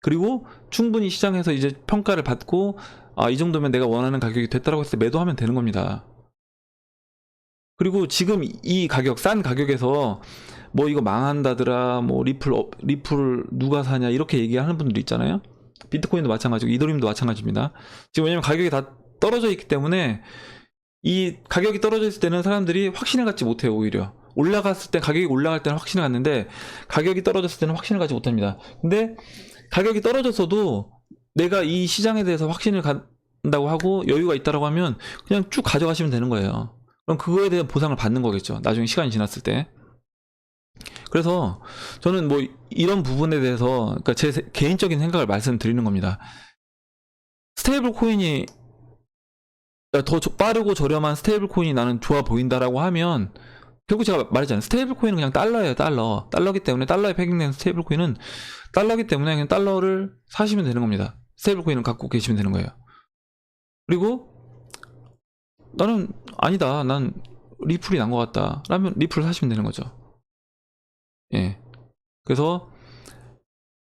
그리고 충분히 시장에서 이제 평가를 받고, 이 정도면 내가 원하는 가격이 됐다라고 했을 때 매도하면 되는 겁니다. 그리고 지금 이 가격, 싼 가격에서 뭐 이거 망한다더라, 뭐 리플 누가 사냐 이렇게 얘기하는 분들 있잖아요. 비트코인도 마찬가지고 이더리움도 마찬가지입니다. 지금 왜냐면 가격이 다 떨어져 있기 때문에, 이 가격이 떨어져 있을 때는 사람들이 확신을 갖지 못해요. 오히려 올라갔을 때, 가격이 올라갈 때는 확신을 갖는데 가격이 떨어졌을 때는 확신을 갖지 못합니다. 근데 가격이 떨어졌어도 내가 이 시장에 대해서 확신을 갖는다고 하고 여유가 있다라고 하면 그냥 쭉 가져가시면 되는 거예요. 그럼 그거에 대한 보상을 받는 거겠죠. 나중에 시간이 지났을 때. 그래서 저는 뭐 이런 부분에 대해서, 그러니까 제 개인적인 생각을 말씀드리는 겁니다. 스테이블 코인이 더 빠르고 저렴한 스테이블 코인이 나는 좋아 보인다라고 하면, 결국 제가 말했잖아요. 스테이블 코인은 그냥 달러예요. 달러기 때문에, 달러에 패킹된 스테이블 코인은 달러기 때문에 그냥 달러를 사시면 되는 겁니다. 스테이블 코인을 갖고 계시면 되는 거예요. 그리고 나는 아니다, 난 리플이 난 것 같다 라면 리플을 사시면 되는 거죠. 예. 그래서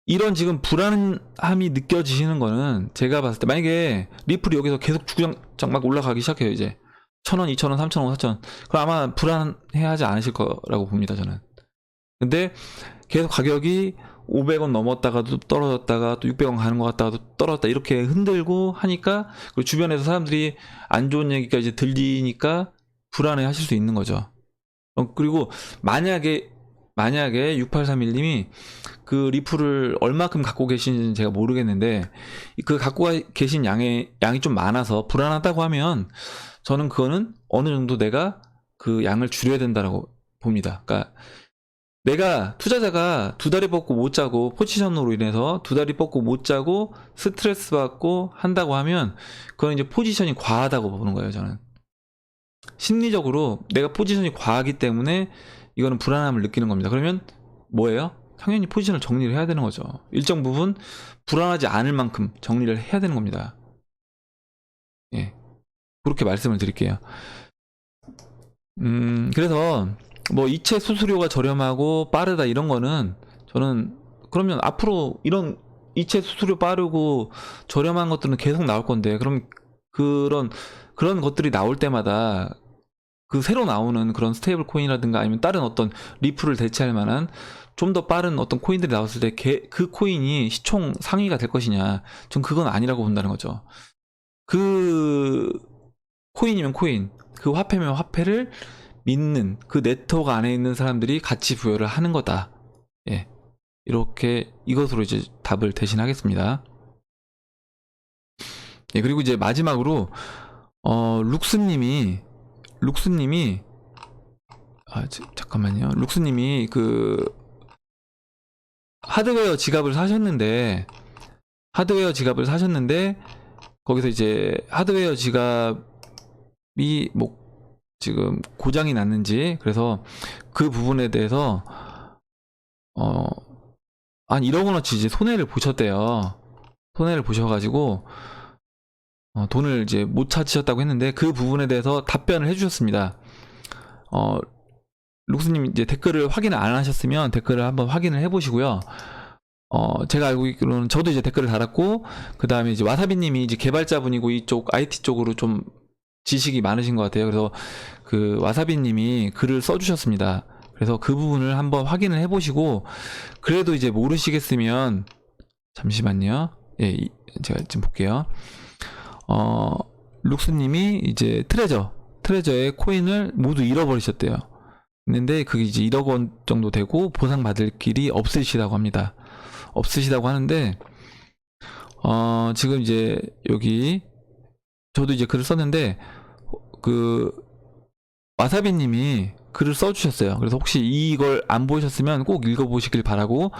이런 지금 불안함이 느껴지시는 거는, 제가 봤을 때 만약에 리플이 여기서 계속 주구장창 막 올라가기 시작해요. 이제 1,000원, 2,000원, 3,000원, 4,000원. 그럼 아마 불안해하지 않으실 거라고 봅니다, 저는. 근데 계속 가격이 500원 넘었다가도 떨어졌다가 또 600원 가는 것 같다가도 떨어졌다, 이렇게 흔들고 하니까, 그리고 주변에서 사람들이 안 좋은 얘기가 이제 들리니까 불안해 하실 수 있는 거죠. 그리고 만약에 6831님이 그 리플을 얼마큼 갖고 계신지는 제가 모르겠는데, 그 갖고 계신 양이 좀 많아서 불안하다고 하면 저는 그거는 어느 정도 내가 그 양을 줄여야 된다라고 봅니다. 그러니까 내가, 투자자가 두 다리 뻗고 못 자고, 포지션으로 인해서 두 다리 뻗고 못 자고 스트레스 받고 한다고 하면 그건 이제 포지션이 과하다고 보는 거예요. 저는 심리적으로 내가 포지션이 과하기 때문에 이거는 불안함을 느끼는 겁니다. 그러면 뭐예요? 당연히 포지션을 정리를 해야 되는 거죠. 일정 부분 불안하지 않을 만큼 정리를 해야 되는 겁니다. 예, 그렇게 말씀을 드릴게요. 그래서 뭐 이체 수수료가 저렴하고 빠르다 이런 거는, 저는 그러면 앞으로 이런 이체 수수료 빠르고 저렴한 것들은 계속 나올 건데, 그럼 그런 것들이 나올 때마다 그 새로 나오는 그런 스테이블 코인이라든가 아니면 다른 어떤 리플을 대체할 만한 좀 더 빠른 어떤 코인들이 나왔을 때 그 코인이 시총 상위가 될 것이냐, 전 그건 아니라고 본다는 거죠. 그 코인이면 코인, 그 화폐면 화폐를 믿는 그 네트워크 안에 있는 사람들이 가치 부여를 하는 거다. 예, 이렇게 이것으로 이제 답을 대신하겠습니다. 예, 그리고 이제 마지막으로 룩스님이 룩스님이 잠깐만요. 룩스님이 그 하드웨어 지갑을 사셨는데 거기서 이제 하드웨어 지갑이 뭐 지금 고장이 났는지, 그래서 그 부분에 대해서 한 1억 원어치 이제 손해를 보셨대요. 손해를 보셔가지고 돈을 이제 못 찾으셨다고 했는데, 그 부분에 대해서 답변을 해주셨습니다. 룩스님 이제 댓글을 확인을 안 하셨으면 댓글을 한번 확인을 해보시고요. 제가 알고 있기로는 저도 이제 댓글을 달았고, 그 다음에 이제 와사비님이 이제 개발자분이고 이쪽 IT 쪽으로 좀 지식이 많으신 것 같아요. 그래서 그 와사비님이 글을 써주셨습니다. 그래서 그 부분을 한번 확인을 해보시고, 그래도 이제 모르시겠으면 잠시만요. 예, 제가 지금 볼게요. 룩스님이 이제 트레저의 코인을 모두 잃어버리셨대요. 있는데 그게 이제 1억 원 정도 되고 보상받을 길이 없으시다고 합니다. 없으시다고 하는데, 지금 이제 여기 저도 이제 글을 썼는데, 그 와사비님이 글을 써주셨어요. 그래서 혹시 이걸 안 보셨으면 꼭 읽어보시길 바라고,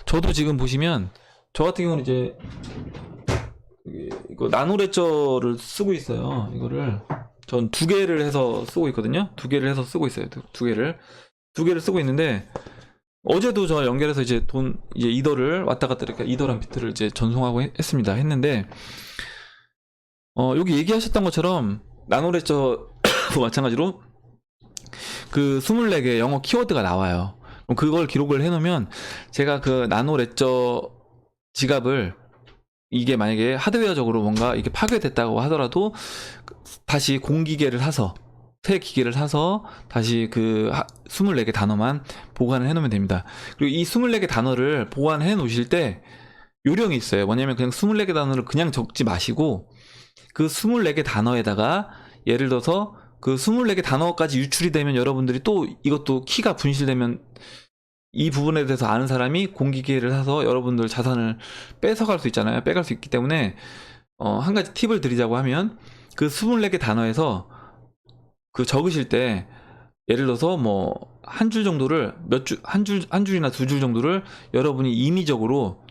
저도 지금 보시면 저 같은 경우는 이제 이거 나노레저를 쓰고 있어요. 이거를 전 2개를 해서 쓰고 있거든요. 2개를 해서 쓰고 있어요. 2개를 쓰고 있는데, 어제도 저 연결해서 이제 이제 이더를 왔다 갔다 이렇게 이더랑 비트를 이제 전송하고 했는데, 여기 얘기하셨던 것처럼 나노레저도 마찬가지로 그 24개 영어 키워드가 나와요. 그럼 그걸 기록을 해놓으면, 제가 그 나노레저 지갑을 이게 만약에 하드웨어적으로 뭔가 이게 파괴됐다고 하더라도 다시 공기계를 사서, 새 기계를 사서 다시 그 24개 단어만 보관을 해놓으면 됩니다. 그리고 이 24개 단어를 보관해 놓으실 때 요령이 있어요. 뭐냐면 그냥 24개 단어를 그냥 적지 마시고, 그 24개 단어에다가 예를 들어서 그 24개 단어까지 유출이 되면 여러분들이 또 이것도 키가 분실되면 이 부분에 대해서 아는 사람이 공기계를 사서 여러분들 자산을 뺏어갈 수 있잖아요. 빼갈 수 있기 때문에 한 가지 팁을 드리자고 하면, 그 24개 단어에서 그 적으실 때 예를 들어서 뭐 한 줄 정도를 한 줄이나 2줄 정도를 여러분이 임의적으로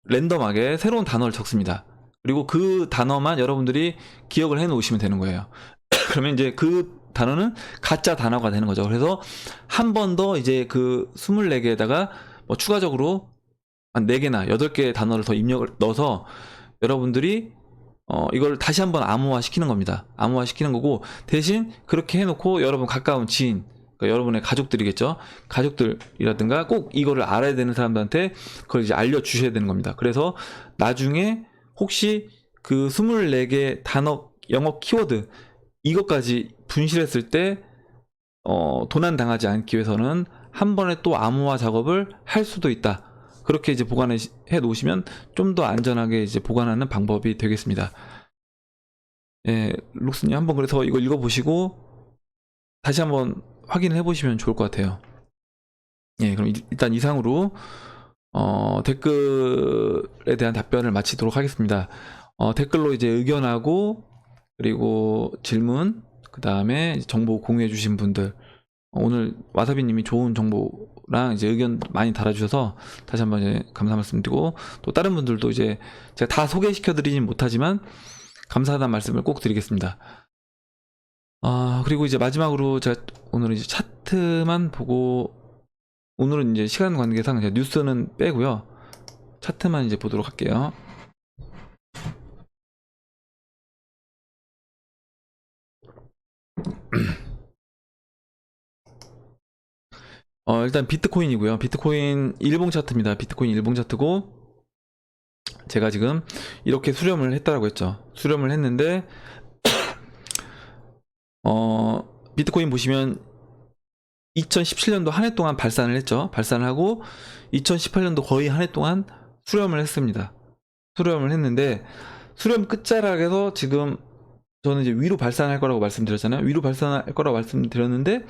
랜덤하게 새로운 단어를 적습니다. 그리고 그 단어만 여러분들이 기억을 해 놓으시면 되는 거예요. 그러면 이제 그 단어는 가짜 단어가 되는 거죠. 그래서 한 번 더 이제 그 24개에다가 뭐 추가적으로 한 4개나 8개의 단어를 더 입력을 넣어서 여러분들이 이걸 다시 한번 암호화 시키는 겁니다. 암호화 시키는 거고, 대신 그렇게 해놓고 여러분 가까운 지인, 그러니까 여러분의 가족들이겠죠. 가족들이라든가 꼭 이거를 알아야 되는 사람들한테 그걸 이제 알려주셔야 되는 겁니다. 그래서 나중에 혹시 그 24개 단어 영어 키워드 이것까지 분실했을 때 도난 당하지 않기 위해서는 한 번에 또 암호화 작업을 할 수도 있다. 그렇게 이제 보관해 놓으시면 좀 더 안전하게 이제 보관하는 방법이 되겠습니다. 예, 룩스님 한번 그래서 이거 읽어보시고 다시 한번 확인을 해보시면 좋을 것 같아요. 예, 그럼 일단 이상으로 댓글에 대한 답변을 마치도록 하겠습니다. 댓글로 이제 의견하고, 그리고 질문, 그 다음에 정보 공유해 주신 분들, 오늘 와사비님이 좋은 정보랑 이제 의견 많이 달아주셔서 다시 한번 이제 감사 말씀드리고, 또 다른 분들도 이제 제가 다 소개시켜 드리진 못하지만 감사하다는 말씀을 꼭 드리겠습니다. 그리고 이제 마지막으로 제가 오늘은 이제 차트만 보고, 오늘은 이제 시간 관계상 제가 뉴스는 빼고요, 차트만 이제 보도록 할게요. 일단 비트코인이고요. 비트코인 일봉 차트입니다. 비트코인 일봉 차트고, 제가 지금 이렇게 수렴을 했다라고 했죠. 수렴을 했는데 비트코인 보시면 2017년도 한 해 동안 발산을 했죠. 발산을 하고 2018년도 거의 한 해 동안 수렴을 했습니다. 수렴을 했는데, 수렴 끝자락에서 지금 저는 이제 위로 발산할 거라고 말씀드렸잖아요. 위로 발산할 거라고 말씀드렸는데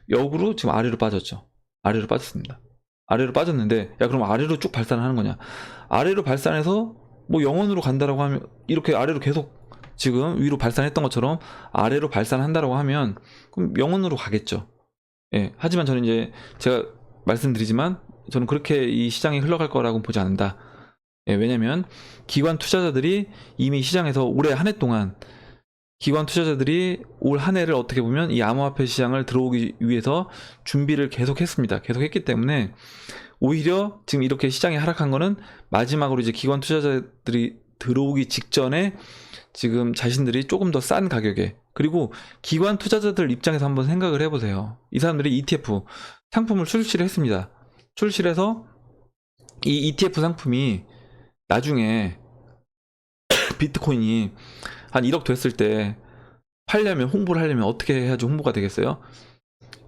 역으로 지금 아래로 빠졌죠. 아래로 빠졌습니다. 아래로 빠졌는데, 야 그럼 아래로 쭉 발산을 하는 거냐? 아래로 발산해서 뭐 영원으로 간다라고 하면 이렇게 아래로 계속 지금 위로 발산했던 것처럼 아래로 발산한다라고 하면 그럼 0원으로 가겠죠. 예. 하지만 저는 이제 제가 말씀드리지만 저는 그렇게 이 시장이 흘러갈 거라고 보지 않는다. 예, 왜냐면 기관 투자자들이 이미 시장에서 올해 한 해 동안 기관 투자자들이 올 한 해를 어떻게 보면 이 암호화폐 시장을 들어오기 위해서 준비를 계속했습니다. 계속했기 때문에 오히려 지금 이렇게 시장이 하락한 거는 마지막으로 이제 기관 투자자들이 들어오기 직전에 지금 자신들이 조금 더 싼 가격에, 그리고 기관 투자자들 입장에서 한번 생각을 해보세요. 이 사람들이 ETF 상품을 출시를 했습니다. 출시를 해서 이 ETF 상품이 나중에 비트코인이 한 1억 됐을 때 팔려면, 홍보를 하려면 어떻게 해야지 홍보가 되겠어요?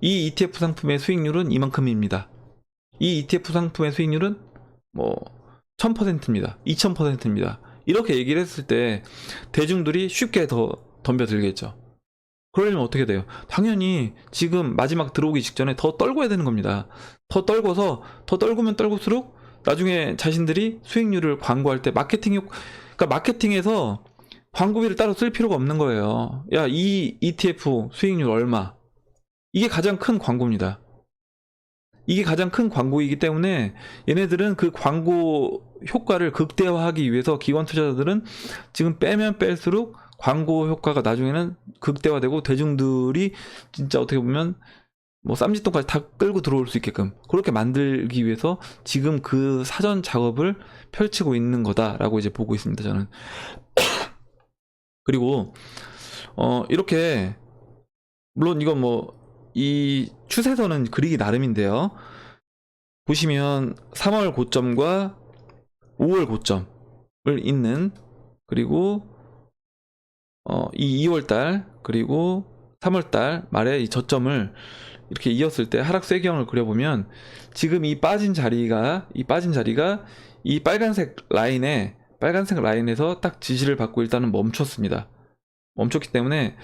이 ETF 상품의 수익률은 이만큼입니다. 이 ETF 상품의 수익률은 뭐 1000%입니다. 2000%입니다. 이렇게 얘기를 했을 때 대중들이 쉽게 더 덤벼들겠죠. 그러려면 어떻게 돼요? 당연히 지금 마지막 들어오기 직전에 더 떨궈야 되는 겁니다. 더 떨궈서, 더 떨구면 떨굴수록 나중에 자신들이 수익률을 광고할 때 그러니까 마케팅에서 광고비를 따로 쓸 필요가 없는 거예요. 야, 이 ETF 수익률 얼마? 이게 가장 큰 광고입니다. 이게 가장 큰 광고이기 때문에 얘네들은 그 광고 효과를 극대화하기 위해서 기관 투자자들은 지금 빼면 뺄수록 광고 효과가 나중에는 극대화되고 대중들이 진짜 어떻게 보면 뭐 쌈짓돈까지 다 끌고 들어올 수 있게끔 그렇게 만들기 위해서 지금 그 사전 작업을 펼치고 있는 거다라고 이제 보고 있습니다, 저는. 그리고 이렇게 물론 이건 뭐 이 추세선은 그리기 나름인데요. 보시면 3월 고점과 5월 고점을 잇는, 그리고 이 2월달 그리고 3월달 말에 이 저점을 이렇게 이었을 때 하락 쇄경을 그려보면 지금 이 빠진 자리가 이 빨간색 라인에서 딱 지지를 받고 일단은 멈췄습니다. 멈췄기 때문에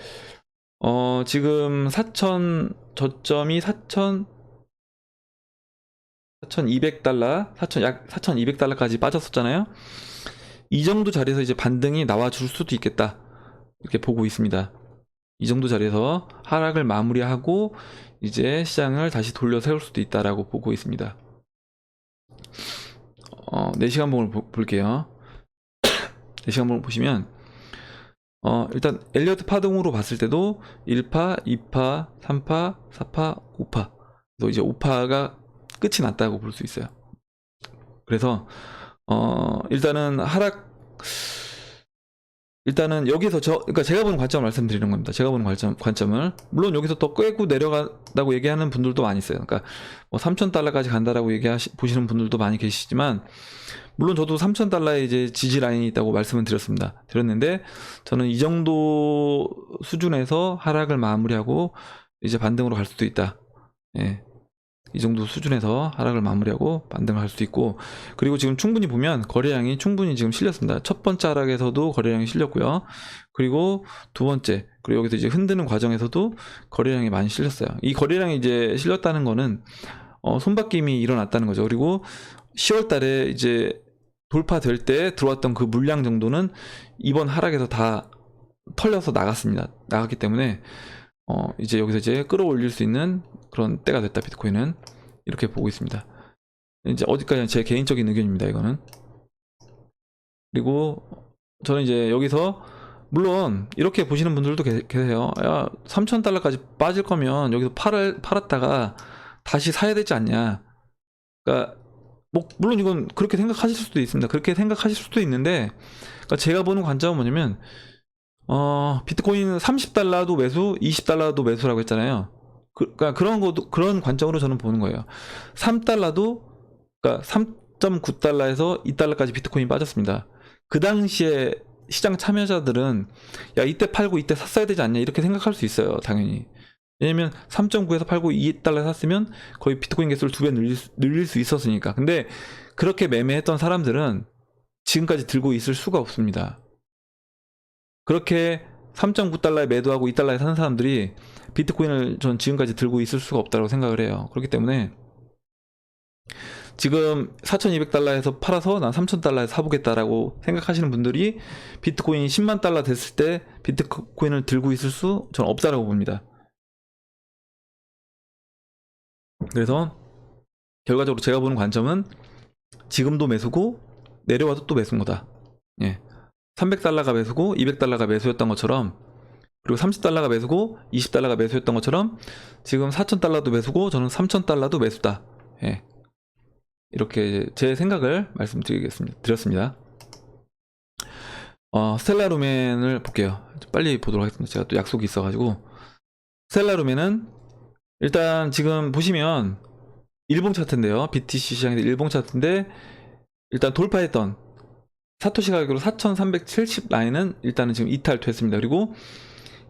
지금 4,000 저점이 4,200달러, 약 4,200달러까지 빠졌었잖아요. 이 정도 자리에서 이제 반등이 나와줄 수도 있겠다, 이렇게 보고 있습니다. 이 정도 자리에서 하락을 마무리하고 이제 시장을 다시 돌려 세울 수도 있다라고 보고 있습니다. 4시간 봉을 볼게요. 4시간 봉을 보시면 일단 엘리어트 파동으로 봤을 때도 1파, 2파, 3파, 4파, 5파. 그래서 이제 5파가 끝이 났다고 볼 수 있어요. 그래서 일단은 여기서 그러니까 제가 보는 관점을 말씀드리는 겁니다. 제가 보는 관점을 물론 여기서 더 꿰고 내려간다고 얘기하는 분들도 많이 있어요. 그러니까 뭐 3,000달러까지 간다라고 보시는 분들도 많이 계시지만, 물론 저도 3,000달러에 이제 지지 라인이 있다고 말씀을 드렸는데 저는 이 정도 수준에서 하락을 마무리하고 이제 반등으로 갈 수도 있다. 예. 이 정도 수준에서 하락을 마무리하고 반등을 할 수도 있고, 그리고 지금 충분히 보면 거래량이 충분히 지금 실렸습니다. 첫 번째 하락에서도 거래량이 실렸고요. 그리고 두 번째, 그리고 여기서 이제 흔드는 과정에서도 거래량이 많이 실렸어요. 이 거래량이 이제 실렸다는 거는 손바뀜이 일어났다는 거죠. 그리고 10월 달에 이제 돌파될 때 들어왔던 그 물량 정도는 이번 하락에서 다 털려서 나갔기 때문에 이제 여기서 이제 끌어올릴 수 있는 그런 때가 됐다, 비트코인은. 이렇게 보고 있습니다. 이제 어디까지나 제 개인적인 의견입니다, 이거는. 그리고 저는 이제 여기서 물론 이렇게 보시는 분들도 계세요. 야, 3,000달러까지 빠질 거면 여기서 팔았다가 다시 사야 되지 않냐. 그러니까 뭐 물론 이건 그렇게 생각하실 수도 있습니다. 그렇게 생각하실 수도 있는데, 그러니까 제가 보는 관점은 뭐냐면 비트코인은 30달러도 매수, 20달러도 매수라고 했잖아요. 그러니까 그런 관점으로 저는 보는 거예요. 3달러도, 그러니까 3.9달러에서 2달러까지 비트코인이 빠졌습니다. 그 당시에 시장 참여자들은 야, 이때 팔고 이때 샀어야 되지 않냐, 이렇게 생각할 수 있어요, 당연히. 왜냐면 3.9에서 팔고 2달러에 샀으면 거의 비트코인 개수를 2배 늘릴 수 있었으니까. 근데 그렇게 매매했던 사람들은 지금까지 들고 있을 수가 없습니다. 그렇게 3.9달러에 매도하고 2달러에 사는 사람들이 비트코인을 전 지금까지 들고 있을 수가 없다고 생각을 해요. 그렇기 때문에 지금 4,200달러에서 팔아서 난 3,000달러에 사보겠다라고 생각하시는 분들이 비트코인이 10만 달러 됐을 때 비트코인을 들고 있을 수 저는 없다라고 봅니다. 그래서 결과적으로 제가 보는 관점은 지금도 매수고 내려와도 또 매수인 거다. 예. 300달러가 매수고 200달러가 매수였던 것처럼, 그리고 30달러가 매수고 20달러가 매수였던 것처럼 지금 4,000달러도 매수고 저는 3,000달러도 매수다. 예. 이렇게 제 생각을 드렸습니다. 스텔라 루멘을 볼게요. 빨리 보도록 하겠습니다. 제가 또 약속이 있어가지고. 스텔라 루멘은 일단 지금 보시면 일봉 차트인데요. BTC 시장에서 일봉 차트인데 일단 돌파했던 사토시 가격으로 4,370 라인은 일단은 지금 이탈됐습니다. 그리고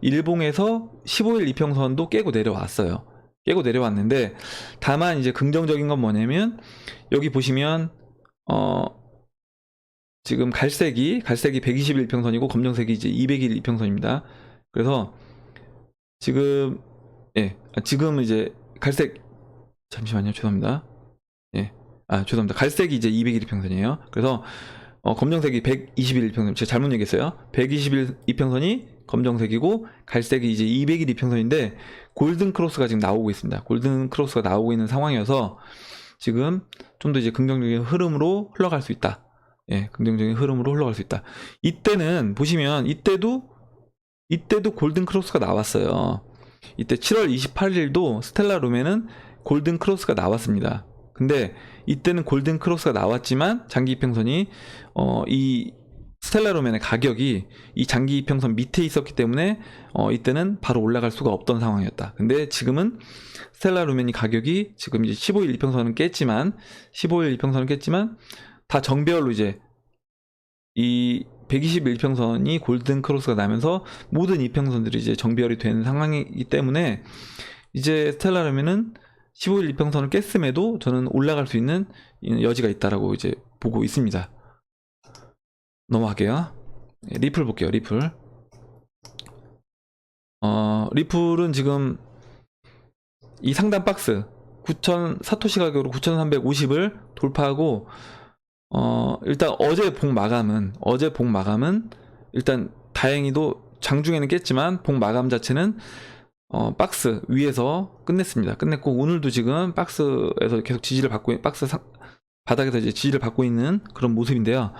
일봉에서 15일 이평선도 깨고 내려왔어요. 깨고 내려왔는데, 다만 이제 긍정적인 건 뭐냐면 여기 보시면 지금 갈색이 120일 이평선이고 검정색이 이제 200일 이평선입니다. 그래서 지금 지금 이제 갈색, 잠시만요, 죄송합니다. 죄송합니다. 갈색이 이제 200일 이평선이에요. 그래서 검정색이 120일 이평선, 제가 잘못 얘기했어요. 120일 이평선이 검정색이고 갈색이 이제 200일 이평선인데 골든 크로스가 지금 나오고 있습니다. 골든 크로스가 나오고 있는 상황이어서 지금 좀 더 이제 긍정적인 흐름으로 흘러갈 수 있다. 긍정적인 흐름으로 흘러갈 수 있다. 이때는 보시면 이때도 골든 크로스가 나왔어요. 이때 7월 28일도 스텔라 루멘은 골든 크로스가 나왔습니다. 근데 이때는 골든 크로스가 나왔지만 장기 이평선이 이 스텔라 루멘의 가격이 이 장기 이평선 밑에 있었기 때문에 이때는 바로 올라갈 수가 없던 상황이었다. 근데 지금은 스텔라 루멘이 가격이 지금 이제 15일 이평선은 깼지만 다 정배열로 이제 이 120일 이평선이 골든 크로스가 나면서 모든 이평선들이 이제 정배열이 되는 상황이기 때문에 이제 스텔라 루멘은 15일 이평선을 깼음에도 저는 올라갈 수 있는 여지가 있다라고 이제 보고 있습니다. 넘어갈게요. 리플 볼게요. 리플은 지금 이 상단 박스 9,000 사토시 가격으로 9,350을 돌파하고 일단 어제 복 마감은 일단 다행히도 장중에는 깼지만 복 마감 자체는 박스 위에서 끝냈고 오늘도 지금 박스에서 계속 지지를 받고 바닥에서 이제 지지를 받고 있는 그런 모습인데요.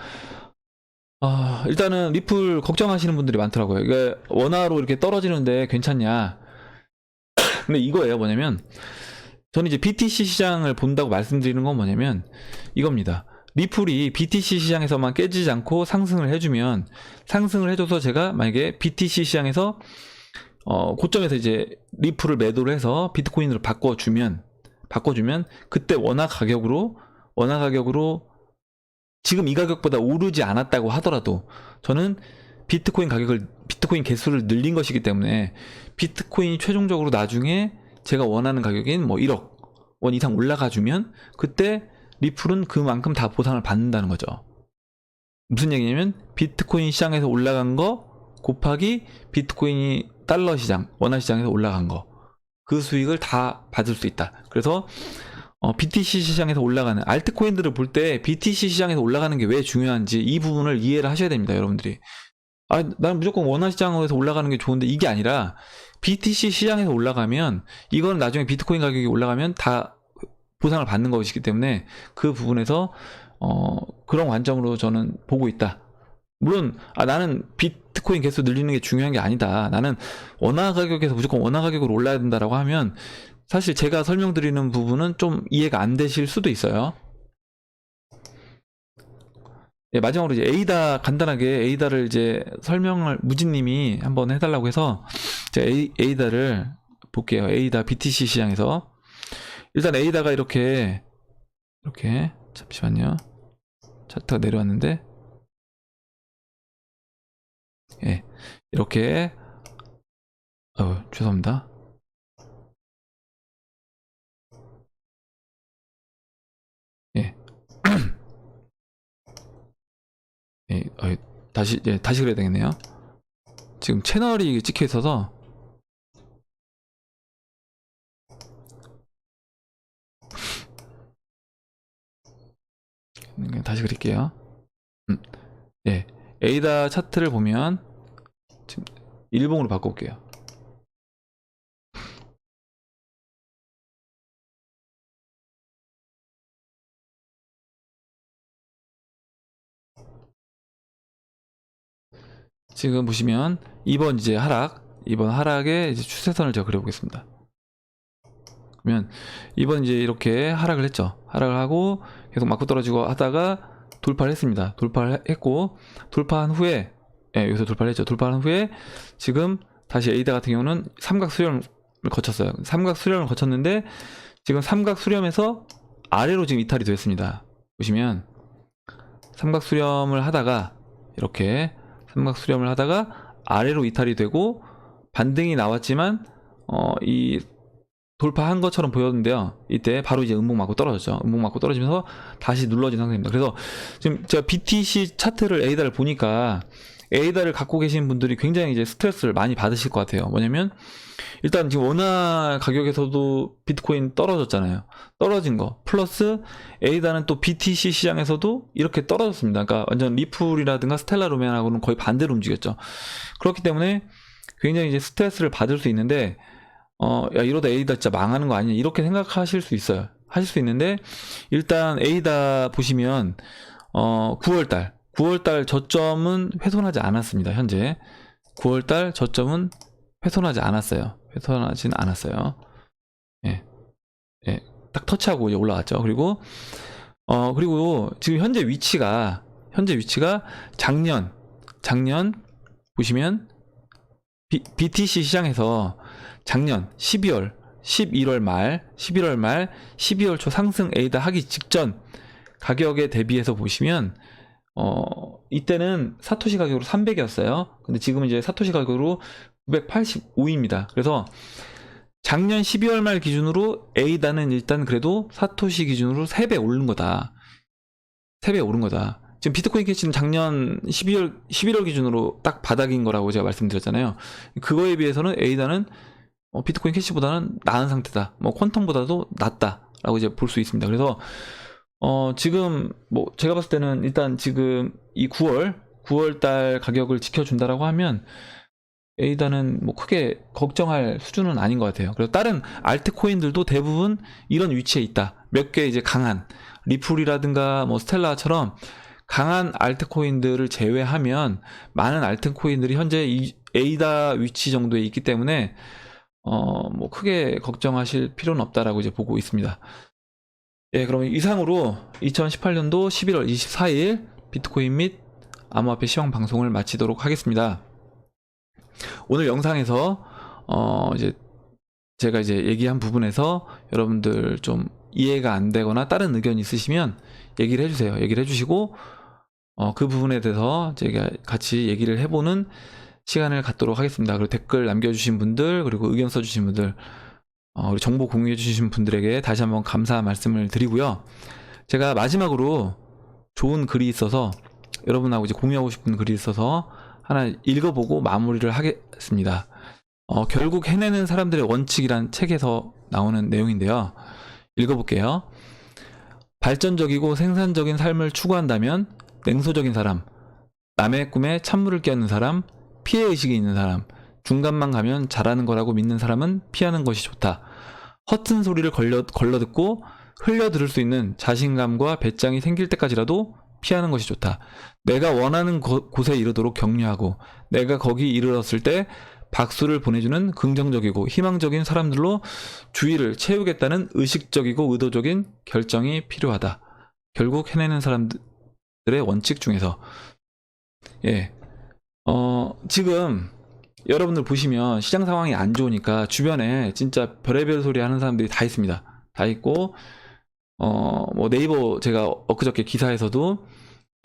일단은 리플 걱정하시는 분들이 많더라고요. 이게 원화로 이렇게 떨어지는데 괜찮냐. 근데 이거예요. 뭐냐면 저는 이제 BTC 시장을 본다고 말씀드리는 건 뭐냐면 이겁니다. 리플이 BTC 시장에서만 깨지지 않고 상승을 해줘서 제가 만약에 BTC 시장에서 고점에서 이제 리플을 매도를 해서 비트코인으로 바꿔주면 그때 원화 가격으로 지금 이 가격보다 오르지 않았다고 하더라도 저는 비트코인 개수를 늘린 것이기 때문에 비트코인이 최종적으로 나중에 제가 원하는 가격인 뭐 1억 원 이상 올라가주면 그때 리플은 그만큼 다 보상을 받는다는 거죠. 무슨 얘기냐면 비트코인 시장에서 올라간 거 곱하기 비트코인이 달러 시장, 원화 시장에서 올라간 거, 그 수익을 다 받을 수 있다. 그래서 BTC 시장에서 올라가는 알트코인들을 볼 때 BTC 시장에서 올라가는 게 왜 중요한지 이 부분을 이해를 하셔야 됩니다, 여러분들이. 나는 무조건 원화 시장에서 올라가는 게 좋은데 이게 아니라 BTC 시장에서 올라가면 이건 나중에 비트코인 가격이 올라가면 다 보상을 받는 것이기 때문에 그 부분에서 그런 관점으로 저는 보고 있다. 물론 나는 비트코인 개수 늘리는 게 중요한 게 아니다. 나는 원화 가격에서 무조건 원화 가격으로 올라야 된다라고 하면 사실 제가 설명드리는 부분은 좀 이해가 안 되실 수도 있어요. 마지막으로 이제 간단하게 에이다를 이제 설명을 무진님이 한번 해달라고 해서 제가 에이다를 볼게요. 에이다 BTC 시장에서 일단 에이다가 이렇게 잠시만요. 차트가 내려왔는데 이렇게 죄송합니다. 다시 그래야 되겠네요. 지금 채널이 찍혀 있어서 다시 그릴게요. 예, 에이다 차트를 보면 지금 일봉으로 바꿔올게요. 지금 보시면 이번 이제 이번 하락의 이제 추세선을 제가 그려보겠습니다. 그러면 이번 이제 이렇게 하락을 했죠. 하락을 하고 계속 맞고 떨어지고 하다가 돌파를 했습니다. 돌파를 했고, 돌파한 후에, 예, 여기서 돌파를 했죠. 돌파한 후에 지금 다시 에이다 같은 경우는 삼각 수렴을 거쳤어요. 삼각 수렴을 거쳤는데 지금 삼각 수렴에서 아래로 지금 이탈이 됐습니다. 보시면 삼각 수렴을 하다가 이렇게 삼각 수렴을 하다가 아래로 이탈이 되고 반등이 나왔지만 이 돌파한 것처럼 보였는데요. 이때 바로 이제 음봉 맞고 떨어졌죠. 음봉 맞고 떨어지면서 다시 눌러진 상태입니다. 그래서 지금 제가 BTC 차트를 에이다를 보니까 에이다를 갖고 계신 분들이 굉장히 이제 스트레스를 많이 받으실 것 같아요. 뭐냐면 일단 지금 원화 가격에서도 비트코인 떨어졌잖아요. 떨어진 거 플러스 에이다는 또 BTC 시장에서도 이렇게 떨어졌습니다. 그러니까 완전 리플이라든가 스텔라 루멘하고는 거의 반대로 움직였죠. 그렇기 때문에 굉장히 이제 스트레스를 받을 수 있는데 야, 이러다 에이다 진짜 망하는 거 아니냐 이렇게 생각하실 수 있어요. 하실 수 있는데 일단 에이다 보시면 9월달 저점은 훼손하지 않았습니다. 현재 9월달 저점은 훼손하지 않았어요. 훼손하진 않았어요. 예, 예, 딱 터치하고 이제 올라갔죠. 그리고 지금 현재 위치가 작년 보시면 BTC 시장에서 작년 11월 말 12월 초 상승 에이다 하기 직전 가격에 대비해서 보시면 이때는 사토시 가격으로 300이었어요. 근데 지금은 이제 사토시 가격으로 985입니다. 그래서 작년 12월 말 기준으로 에이다는 일단 그래도 사토시 기준으로 3배 오른 거다. 3배 오른 거다. 지금 비트코인 캐시는 작년 11월 기준으로 딱 바닥인 거라고 제가 말씀드렸잖아요. 그거에 비해서는 에이다는 비트코인 캐시보다는 나은 상태다. 뭐 퀀텀보다도 낫다라고 이제 볼 수 있습니다. 그래서 지금 뭐 제가 봤을 때는 일단 지금 이 9월 달 가격을 지켜준다라고 하면 에이다는 뭐 크게 걱정할 수준은 아닌 것 같아요. 그래서 다른 알트코인들도 대부분 이런 위치에 있다. 몇 개 이제 강한 리플이라든가 뭐 스텔라처럼 강한 알트코인들을 제외하면 많은 알트코인들이 현재 이 에이다 위치 정도에 있기 때문에 뭐 크게 걱정하실 필요는 없다라고 이제 보고 있습니다. 예, 그럼 이상으로 2018년도 11월 24일 비트코인 및 암호화폐 시황 방송을 마치도록 하겠습니다. 오늘 영상에서 이제 제가 이제 얘기한 부분에서 여러분들 좀 이해가 안 되거나 다른 의견 있으시면 얘기를 해주세요. 얘기를 해주시고 그 부분에 대해서 제가 같이 얘기를 해보는 시간을 갖도록 하겠습니다. 그리고 댓글 남겨주신 분들, 그리고 의견 써주신 분들, 그리고 정보 공유해주신 분들에게 다시 한번 감사 말씀을 드리고요. 제가 마지막으로 좋은 글이 있어서 여러분하고 이제 공유하고 싶은 글이 있어서 하나 읽어보고 마무리를 하겠습니다. 결국 해내는 사람들의 원칙이란 책에서 나오는 내용인데요. 읽어볼게요. 발전적이고 생산적인 삶을 추구한다면 냉소적인 사람, 남의 꿈에 찬물을 끼얹는 사람, 피해의식이 있는 사람, 중간만 가면 잘하는 거라고 믿는 사람은 피하는 것이 좋다. 허튼 소리를 걸러듣고 흘려들을 수 있는 자신감과 배짱이 생길 때까지라도 피하는 것이 좋다. 내가 원하는 곳에 이르도록 격려하고 내가 거기 이르렀을 때 박수를 보내주는 긍정적이고 희망적인 사람들로 주위를 채우겠다는 의식적이고 의도적인 결정이 필요하다. 결국 해내는 사람들의 원칙 중에서 예, 지금 여러분들 보시면 시장 상황이 안 좋으니까 주변에 진짜 별의별 소리 하는 사람들이 다 있습니다. 다 있고 뭐 네이버 제가 엊그저께 기사에서도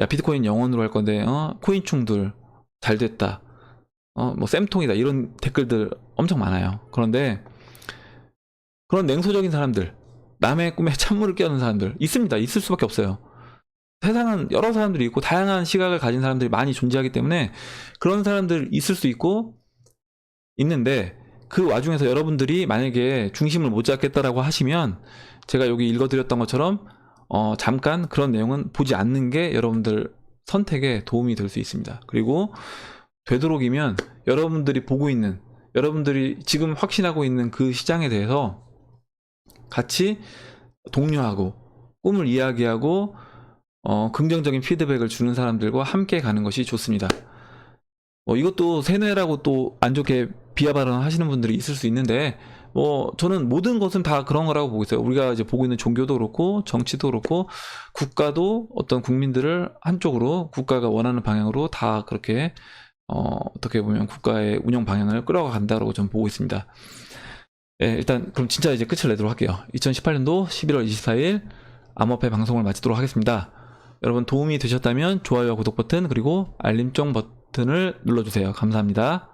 야 비트코인 영원으로 할 건데 코인충들 잘 됐다. 뭐 쌤통이다 이런 댓글들 엄청 많아요. 그런데 그런 냉소적인 사람들, 남의 꿈에 찬물을 끼얹는 사람들 있습니다. 있을 수밖에 없어요. 세상은 여러 사람들이 있고 다양한 시각을 가진 사람들이 많이 존재하기 때문에 그런 사람들 있을 수 있고 있는데 그 와중에서 여러분들이 만약에 중심을 못 잡겠다라고 하시면 제가 여기 읽어드렸던 것처럼 잠깐 그런 내용은 보지 않는 게 여러분들 선택에 도움이 될 수 있습니다. 그리고 되도록이면 여러분들이 보고 있는, 여러분들이 지금 확신하고 있는 그 시장에 대해서 같이 독려하고 꿈을 이야기하고 긍정적인 피드백을 주는 사람들과 함께 가는 것이 좋습니다. 이것도 세뇌라고 또 안 좋게 비하 발언하시는 분들이 있을 수 있는데, 저는 모든 것은 다 그런 거라고 보고 있어요. 우리가 이제 보고 있는 종교도 그렇고 정치도 그렇고 국가도 어떤 국민들을 한쪽으로, 국가가 원하는 방향으로 다 그렇게 어떻게 보면 국가의 운영 방향을 끌어간다고 저는 보고 있습니다. 예, 일단 그럼 진짜 이제 끝을 내도록 할게요. 2018년도 11월 24일 암호화폐 방송을 마치도록 하겠습니다. 여러분 도움이 되셨다면 좋아요와 구독 버튼 그리고 알림종 버튼을 눌러주세요. 감사합니다.